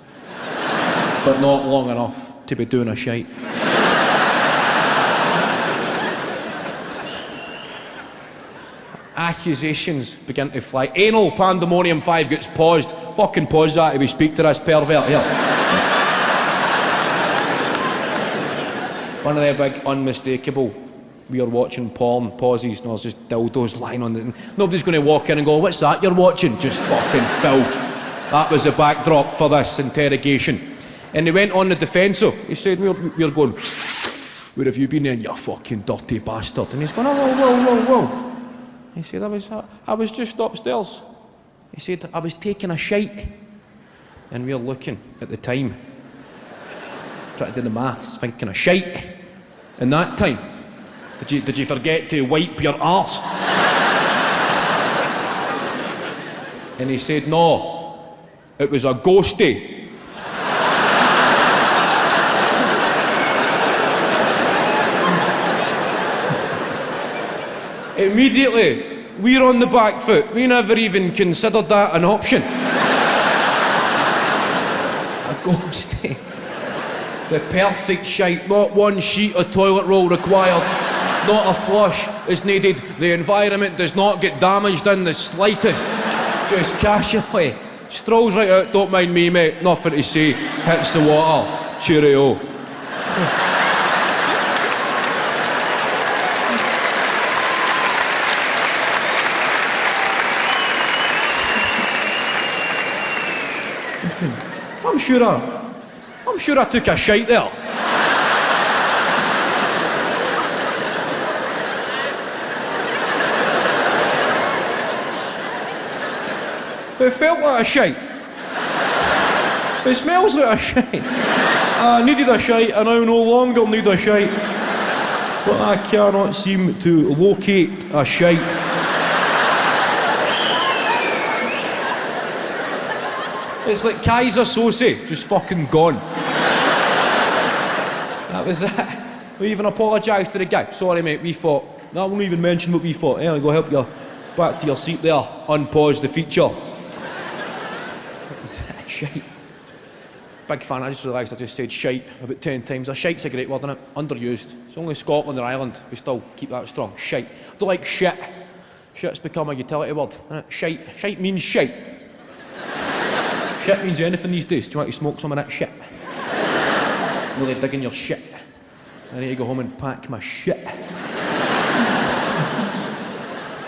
but not long enough to be doing a shite. Accusations begin to fly. Anal Pandemonium 5 gets paused. Fucking pause that if we speak to this pervert here. One of the big unmistakable, we are watching porn, pauses, and there's just dildos lying on the... Nobody's going to walk in and go, what's that you're watching? Just fucking filth. That was the backdrop for this interrogation. And he went on the defensive. He said, we're going, where have you been then, you fucking dirty bastard? And he's going, oh, whoa. He said, I was just upstairs. He said, I was taking a shite. And we're looking at the time, trying to do the maths, thinking of shite. In that time, did you forget to wipe your arse? And he said, no, it was a ghostie. Immediately, we're on the back foot. We never even considered that an option. A ghostie. The perfect shite. Not one sheet of toilet roll required. Not a flush is needed. The environment does not get damaged in the slightest. Just casually strolls right out. Don't mind me, mate. Nothing to say. Hits the water. Cheerio. I'm sure I took a shite there. It felt like a shite. It smells like a shite. I needed a shite and I no longer need a shite. But I cannot seem to locate a shite. It's like Kaiser Sose, just fucking gone. That was it. We even apologised to the guy. Sorry, mate, we fought. No, I won't even mention what we fought. I'll go help you Back to your seat there, unpause the feature. Shite. Big fan, I just realised I just said shite about 10 times. Shite's a great word, isn't it? Underused. It's only Scotland or Ireland, we still keep that strong. Shite. I don't like shit. Shit's become a utility word, isn't it? Shite. Shite means shite. Shit means anything these days. Do you want to smoke some of that shit? Really digging your shit. I need to go home and pack my shit.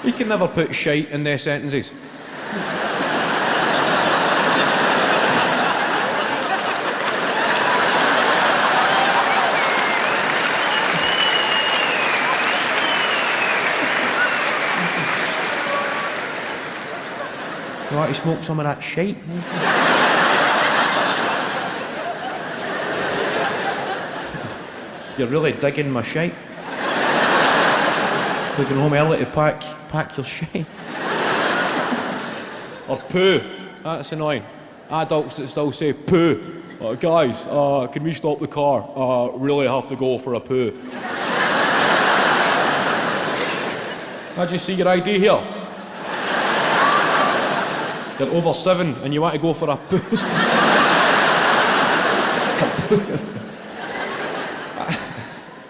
You can never put shite in their sentences. You want to smoke some of that shite? You're really digging my shite. You're going home early to pack your shite. Or poo. That's annoying. Adults that still say poo. Guys, can we stop the car? Really have to go for a poo. How'd you see your ID here? You're over 7 and you want to go for a poo.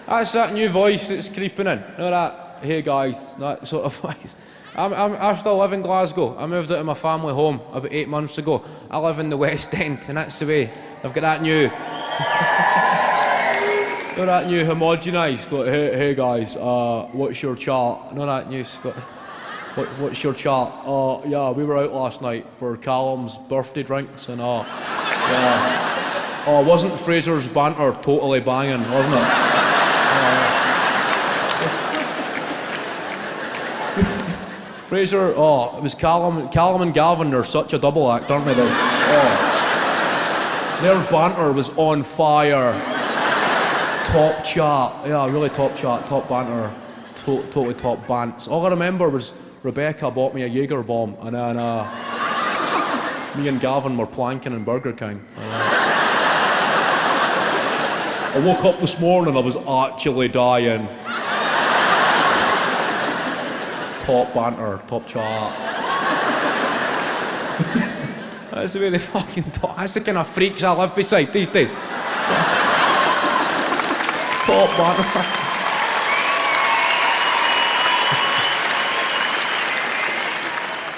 That's that new voice that's creeping in. You know that, hey guys, that sort of voice. I still live in Glasgow. I moved out of my family home about 8 months ago. I live in the West End and that's the way. I've got that new, you know that new homogenised, like, hey guys, what's your chart? You know that new what's your chart? Yeah, we were out last night for Callum's birthday drinks and yeah. Wasn't Fraser's banter totally banging, wasn't it? Fraser, it was Callum and Gavin, they're such a double act, aren't they? Their banter was on fire. Top chart, yeah, really top chart, top banter, totally top bants. All I remember was Rebecca bought me a Jaeger bomb and then me and Gavin were planking in Burger King. I woke up this morning, I was actually dying. Top banter, top chart. That's the way they fucking talk. That's the kind of freaks I live beside these days. Top banter.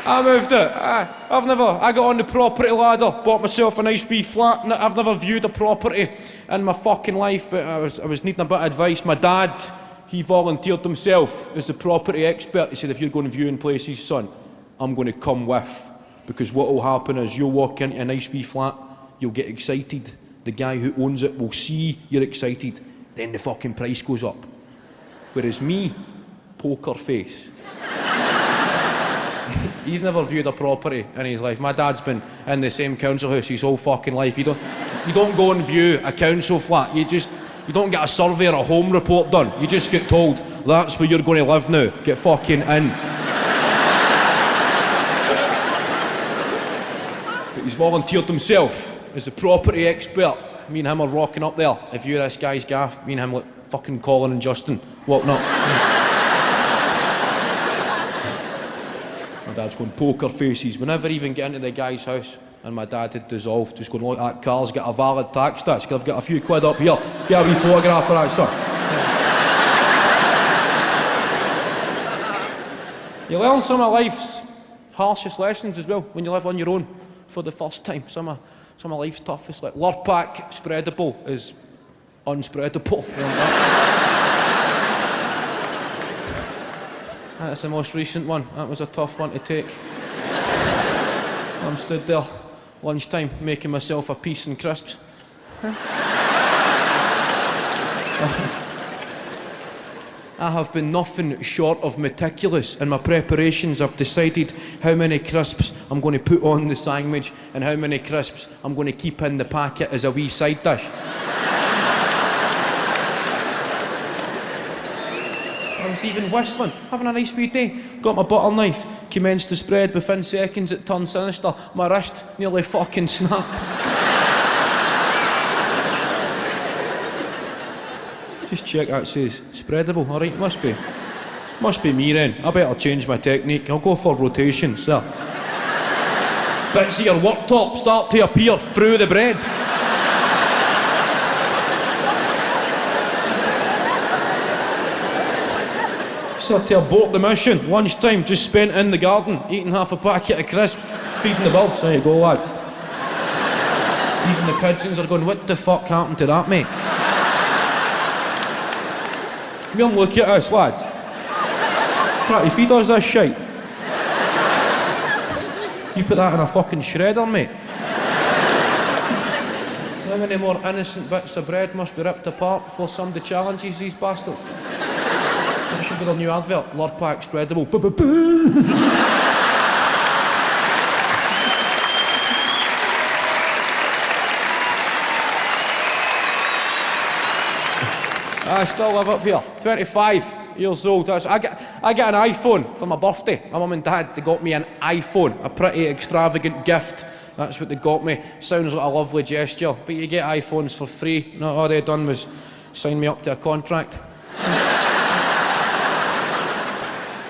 I moved it. I got on the property ladder, bought myself a nice wee flat. I've never viewed a property in my fucking life, but I was needing a bit of advice. My dad, he volunteered himself as a property expert. He said, if you're going to viewing places, son, I'm going to come with. Because what will happen is you'll walk into a nice wee flat, you'll get excited. The guy who owns it will see you're excited. Then the fucking price goes up. Whereas me, poker face. He's never viewed a property in his life. My dad's been in the same council house his whole fucking life. You don't go and view a council flat. You don't get a survey or a home report done. You just get told, that's where you're going to live now. Get fucking in. But he's volunteered himself as a property expert. Me and him are rocking up there. If you're this guy's gaff, me and him like fucking Colin and Justin walking up. My dad's going poker faces. We never even get into the guy's house. And my dad had dissolved. Just going, look, that car's got a valid tax tax. I've got a few quid up here. Get a wee photograph of that, son. You learn some of life's harshest lessons as well when you live on your own for the first time. Some of life's toughest. Like Lurpak spreadable is unspreadable. That's the most recent one. That was a tough one to take. I'm stood there, lunchtime, making myself a piece and crisps. I have been nothing short of meticulous in my preparations. I've decided how many crisps I'm going to put on the sandwich and how many crisps I'm going to keep in the packet as a wee side dish. I was even whistling, having a nice wee day. Got my butter knife, commenced to spread. Within seconds it turned sinister. My wrist nearly fucking snapped. Just check that says spreadable. Alright, it must be. Must be me then. I better change my technique. I'll go for rotations. There. Bits of your worktop start to appear through the bread. Start to abort the mission. Lunchtime just spent in the garden, eating half a packet of crisps, feeding the birds. There you go, lads. Even the pigeons are going, what the fuck happened to that, mate? Come here, look at us, lads. Try to feed us this shite. You put that in a fucking shredder, mate. How many more innocent bits of bread must be ripped apart before somebody challenges these bastards? That should be their new advert, Lurpak Spreadable. I still live up here, 25 years old. I get an iPhone for my birthday. My mum and dad, they got me an iPhone, a pretty extravagant gift. That's what they got me. Sounds like a lovely gesture, but you get iPhones for free. No, all they done was sign me up to a contract.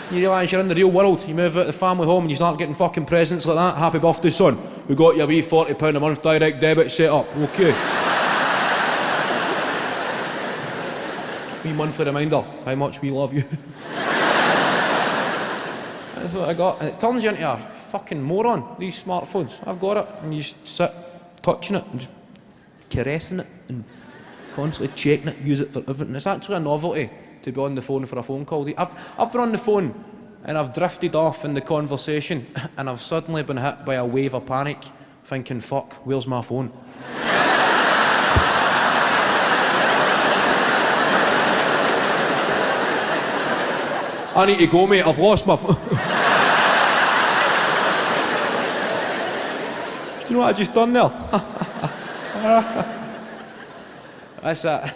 So you realise you're in the real world. You move out of the family home and you start getting fucking presents like that. Happy birthday, son. We got you a wee £40 a month direct debit set up. Okay. Wee monthly reminder how much we love you. That's what I got. And it turns you into a fucking moron, these smartphones. I've got it, and you just sit touching it and just caressing it and constantly checking it, use it for everything. It's actually a novelty to be on the phone for a phone call. I've been on the phone and I've drifted off in the conversation and I've suddenly been hit by a wave of panic, thinking, fuck, where's my phone? I need to go, mate, I've lost my phone. Do you know what I just done there? That's it.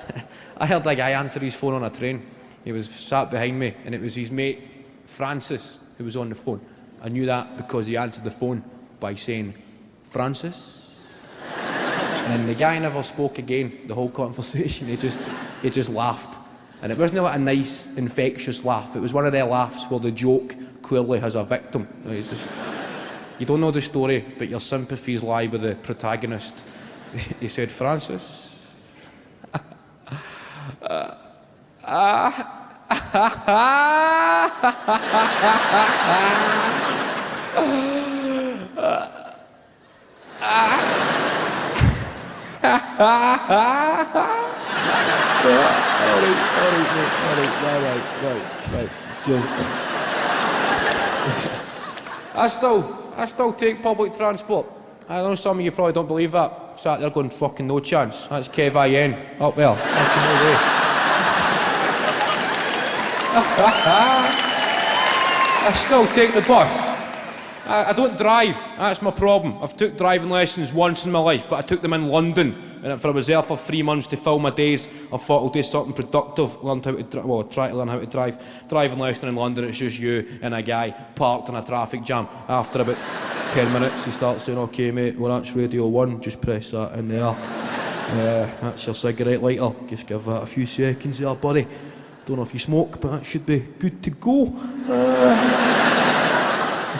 I heard a guy answer his phone on a train. He was sat behind me and it was his mate, Francis, who was on the phone. I knew that because he answered the phone by saying, Francis? And the guy never spoke again, the whole conversation. He just laughed. And it wasn't like a nice, infectious laugh. It was one of their laughs where the joke clearly has a victim. It's just, you don't know the story, but your sympathies lie with the protagonist. He said, Francis? Right. I still take public transport. I know some of you probably don't believe that. Sat there going, fucking no chance. That's Kev-I-N up there. Fucking no way. I still take the bus. I don't drive, that's my problem. I've took driving lessons once in my life, but I took them in London. And if I was there for 3 months to fill my days, I thought I'll do something productive, try to learn how to drive. Driving lesson in London, it's just you and a guy parked in a traffic jam. After about 10 minutes, he starts saying, okay mate, well that's Radio 1, just press that in there. That's your cigarette lighter, just give that a few seconds there, buddy. Don't know if you smoke, but that should be good to go.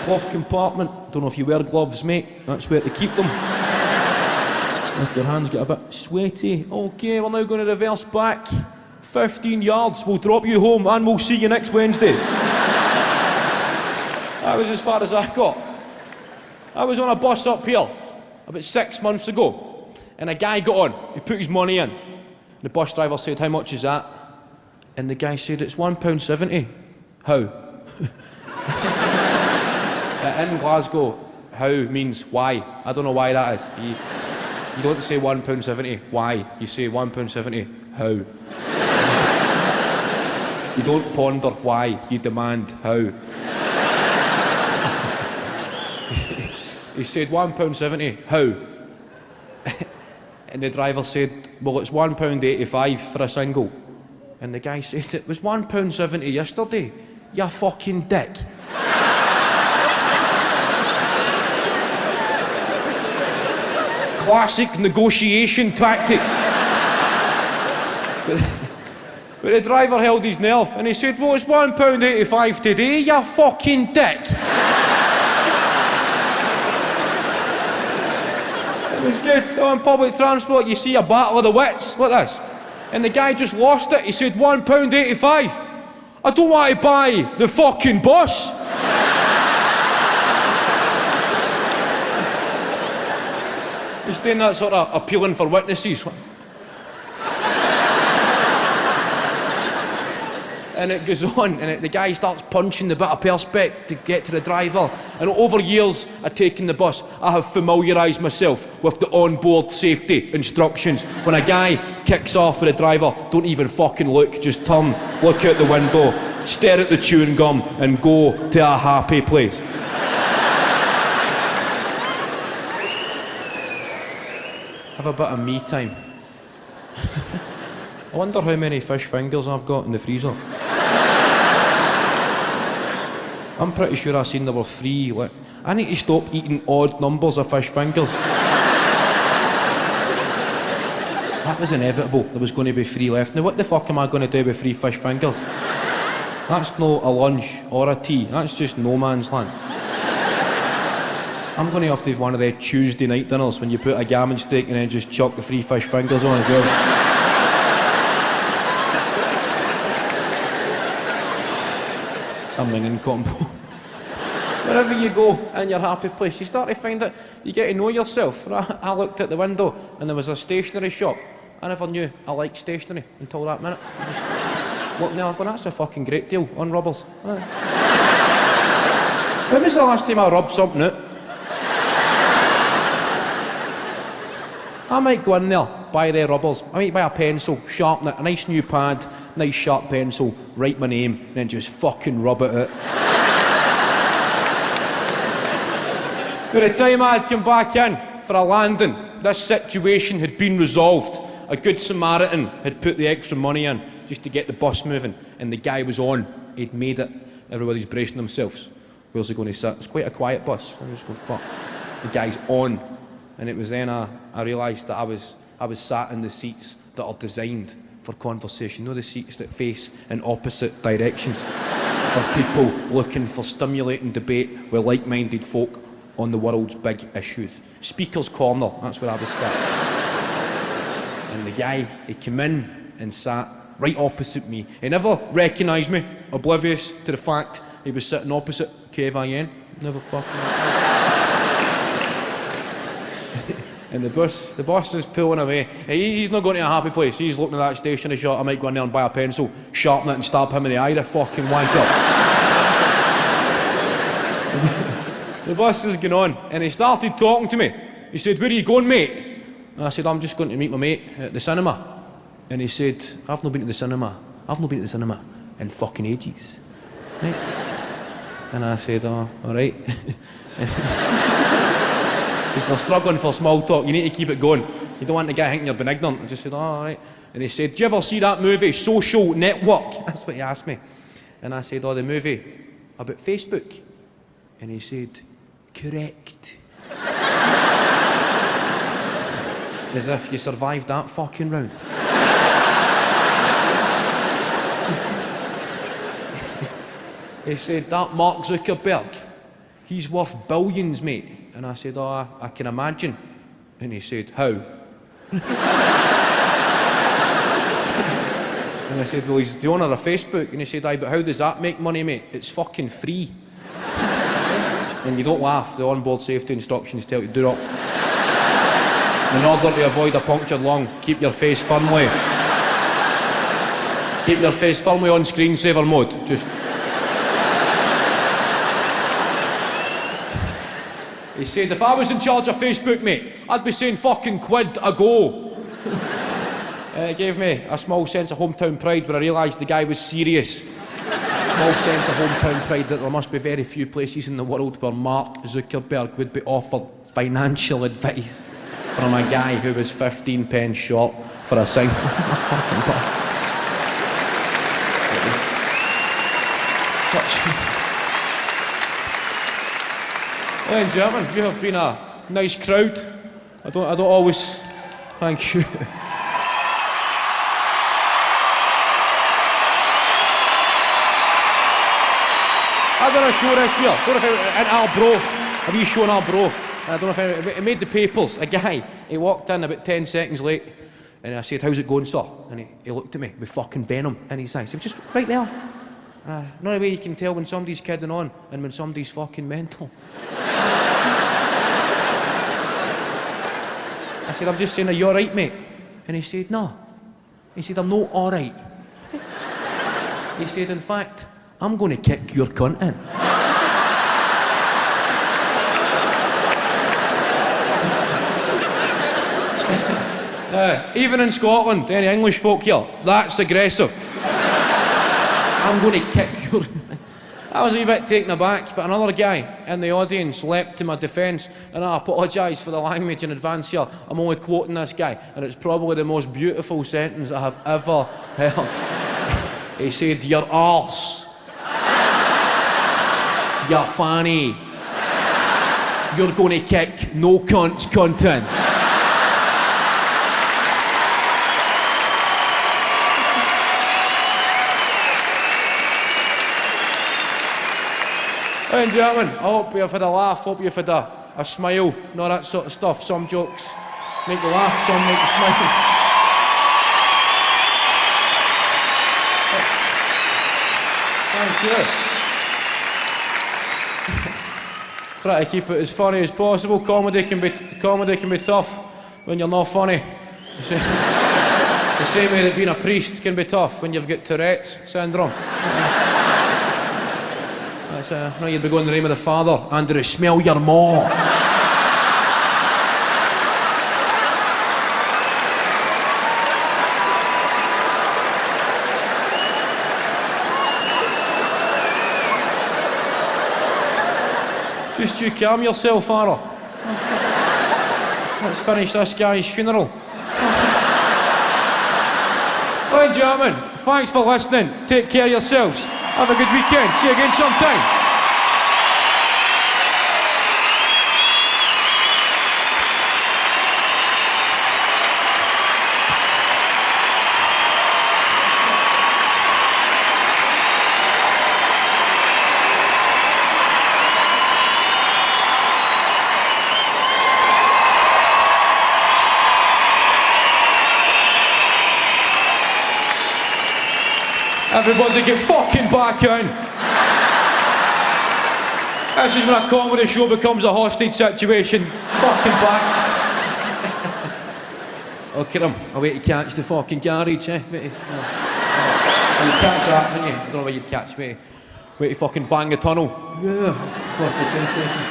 Glove compartment, don't know if you wear gloves, mate, that's where to keep them. If your hands get a bit sweaty, okay, we're now going to reverse back 15 yards, we'll drop you home and we'll see you next Wednesday. That was as far as I got. I was on a bus up here about 6 months ago, and a guy got on, he put his money in. The bus driver said, how much is that? And the guy said, it's £1.70. How? In Glasgow, how means why. I don't know why that is. You don't say £1.70, why? You say £1.70, how? You don't ponder why, you demand how. He said £1.70, how? And the driver said, well, it's £1.85 for a single. And the guy said, it was £1.70 yesterday, you fucking dick. Classic negotiation tactics. But the driver held his nerve and he said, well, it's £1.85 today, you fucking dick. It was good. So on public transport, you see a battle of the wits, like this. And the guy just lost it. He said, £1.85. I don't want to buy the fucking bus. He's doing that sort of appealing for witnesses. And it goes on, and the guy starts punching the bit of perspex to get to the driver. And over years of taking the bus, I have familiarised myself with the onboard safety instructions. When a guy kicks off with a driver, don't even fucking look, just turn, look out the window, stare at the chewing gum, and go to a happy place. Have a bit of me time. I wonder how many fish fingers I've got in the freezer. I'm pretty sure I seen there were 3. Like, I need to stop eating odd numbers of fish fingers. That was inevitable. There was going to be 3 left. Now what the fuck am I going to do with 3 fish fingers? That's no a lunch or a tea. That's just no man's land. I'm going to have to have one of their Tuesday night dinners when you put a gammon steak and then just chuck the 3 fish fingers on as well. Something in combo. Wherever you go in your happy place, you start to find that you get to know yourself. I looked at the window and there was a stationery shop. I never knew I liked stationery until that minute. I just looked there, I'm going, that's a fucking great deal on rubbers. When was the last time I rubbed something out? I might go in there, buy their rubbers, I might buy a pencil, sharpen it, a nice new pad, nice sharp pencil, write my name, and then just fucking rub it out. By the time I'd come back in for a landing, this situation had been resolved. A good Samaritan had put the extra money in just to get the bus moving, and the guy was on. He'd made it. Everybody's bracing themselves. Where's he going to sit? It's quite a quiet bus. I'm just going, fuck. The guy's on. And it was then I realised that I was sat in the seats that are designed for conversation. You know, the seats that face in opposite directions for people looking for stimulating debate with like-minded folk on the world's big issues. Speaker's corner, that's where I was sat. And the guy, he came in and sat right opposite me. He never recognised me, oblivious to the fact he was sitting opposite KVN. Never fucking... And the boss is pulling away. He's not going to a happy place. He's looking at that stationery shop. I might go in there and buy a pencil, sharpen it and stab him in the eye, the fucking wanker. The boss is going on, and he started talking to me. He said, where are you going, mate? And I said, I'm just going to meet my mate at the cinema. And he said, I've not been to the cinema in fucking ages. Right? And I said, oh, all right. They're struggling for small talk, you need to keep it going. You don't want the guy thinking you're being ignorant. I just said, oh, all right. And he said, do you ever see that movie, Social Network? That's what he asked me. And I said, oh, the movie about Facebook. And he said, correct. As if you survived that fucking round. He said, that Mark Zuckerberg, he's worth billions, mate. And I said, oh, I can imagine. And he said, how? And I said, well, he's the owner of Facebook. And he said, aye, but how does that make money, mate? It's fucking free. And you don't laugh, the onboard safety instructions tell you, do not. In order to avoid a punctured lung, keep your face firmly on screensaver mode. Just... He said, if I was in charge of Facebook, mate, I'd be saying fucking quid a go. It gave me a small sense of hometown pride when I realised the guy was serious. Small sense of hometown pride that there must be very few places in the world where Mark Zuckerberg would be offered financial advice from a guy who was 15 pence short for a single fucking bus. It was touching. Ladies and gentlemen, you have been a nice crowd. I don't always... Thank you. I done a show this year. Don't know if in Arbroath. A wee show in Arbroath. I don't know if it made the papers. A guy, he walked in about 10 seconds late, and I said, "How's it going, sir?" And he looked at me with fucking venom in his eyes. He was just right there. Not a way you can tell when somebody's kidding on and when somebody's fucking mental. I said, "I'm just saying, are you alright, mate?" And he said, "No." He said, "I'm not alright." He said, "In fact, I'm going to kick your cunt in." Even in Scotland, any English folk here, that's aggressive. I'm going to kick your... I was a wee bit taken aback, but another guy in the audience leapt to my defence, and I apologise for the language in advance here. I'm only quoting this guy, and it's probably the most beautiful sentence I have ever heard. He said, "Your arse, your fanny, you're going to kick no cunt's cunt in." Ladies and gentlemen, I hope you've had a laugh, hope you've had a smile, and all that sort of stuff. Some jokes make you laugh, some make you smile. Thank you. Try to keep it as funny as possible. Comedy can be tough when you're not funny. The same way that being a priest can be tough when you've got Tourette's syndrome. No, you'd be going in the name of the Father, Andrew, smell your maw. Just you calm yourself, Father. Let's finish this guy's funeral. Ladies and gentlemen, thanks for listening. Take care of yourselves. Have a good weekend. See you again sometime. Everybody get fucking back in. This is when a comedy show becomes a hostage situation. Fucking back. Okay, I'll wait to catch the fucking garage, eh? Wait to, you catch that, didn't you? I don't know where you'd catch me. Wait to fucking bang the tunnel. Yeah. Across the train station.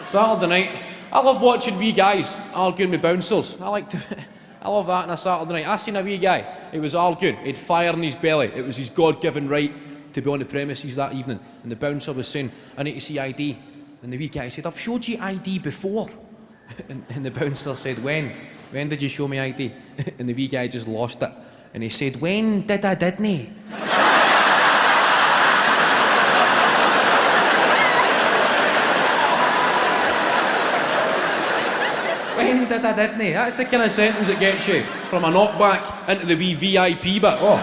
Saturday night. I love watching wee guys arguing with bouncers. I love that on a Saturday night. I seen a wee guy. He was arguing. He had fire in his belly. It was his God-given right to be on the premises that evening. And the bouncer was saying, "I need to see ID." And the wee guy said, "I've showed you ID before." And the bouncer said, "When? When did you show me ID?" And the wee guy just lost it. And he said, "When did I, didn't he?" When did I, didn't he? That's the kind of sentence that gets you from a knockback into the wee VIP bit. Oh.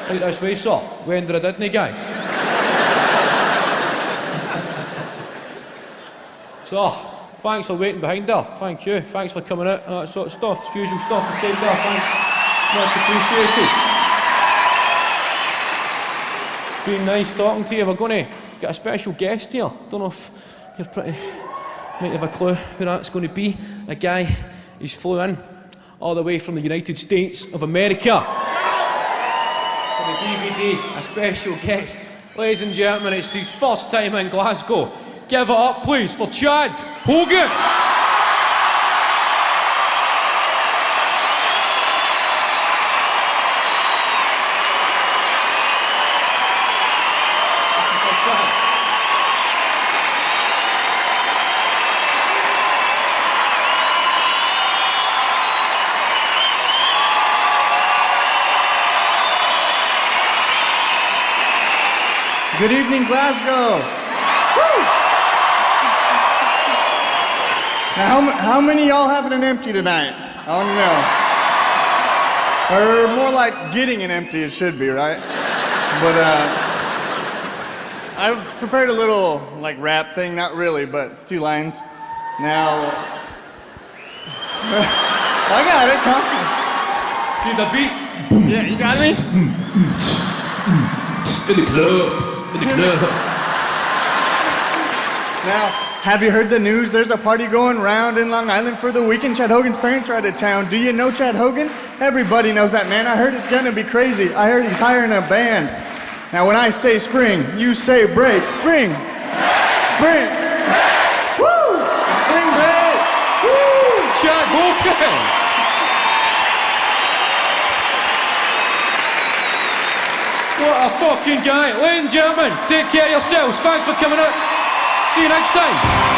Right this way, sir. When did I, didn't he, guy? So, thanks for waiting behind there. Thank you. Thanks for coming out. That sort of stuff. Usual stuff I said there. Thanks. Much appreciated. It's been nice talking to you. We're going to get a special guest here. Don't know if you're pretty... might have a clue who that's going to be. A guy, he's flew in all the way from the United States of America for the DVD, a special guest. Ladies and gentlemen, it's his first time in Glasgow. Give it up, please, for Chad Hogan. Good evening, Glasgow. Woo! Now, how many of y'all having an empty tonight? I want to know. Or more like getting an empty, it should be, right? But I prepared a little like rap thing, not really, but it's 2 lines. Now, I got it. Come. Do the beat. Yeah, you got me. In the club. In the club. Now, have you heard the news? There's a party going round in Long Island for the weekend. Chad Hogan's parents are out of town. Do you know Chad Hogan? Everybody knows that man. I heard it's gonna be crazy. I heard he's hiring a band. Now, when I say spring, you say break. Spring. Spring. Woo! Spring break. Woo! Chad Hogan. What a fucking guy. Ladies and gentlemen, take care of yourselves. Thanks for coming out. See you next time.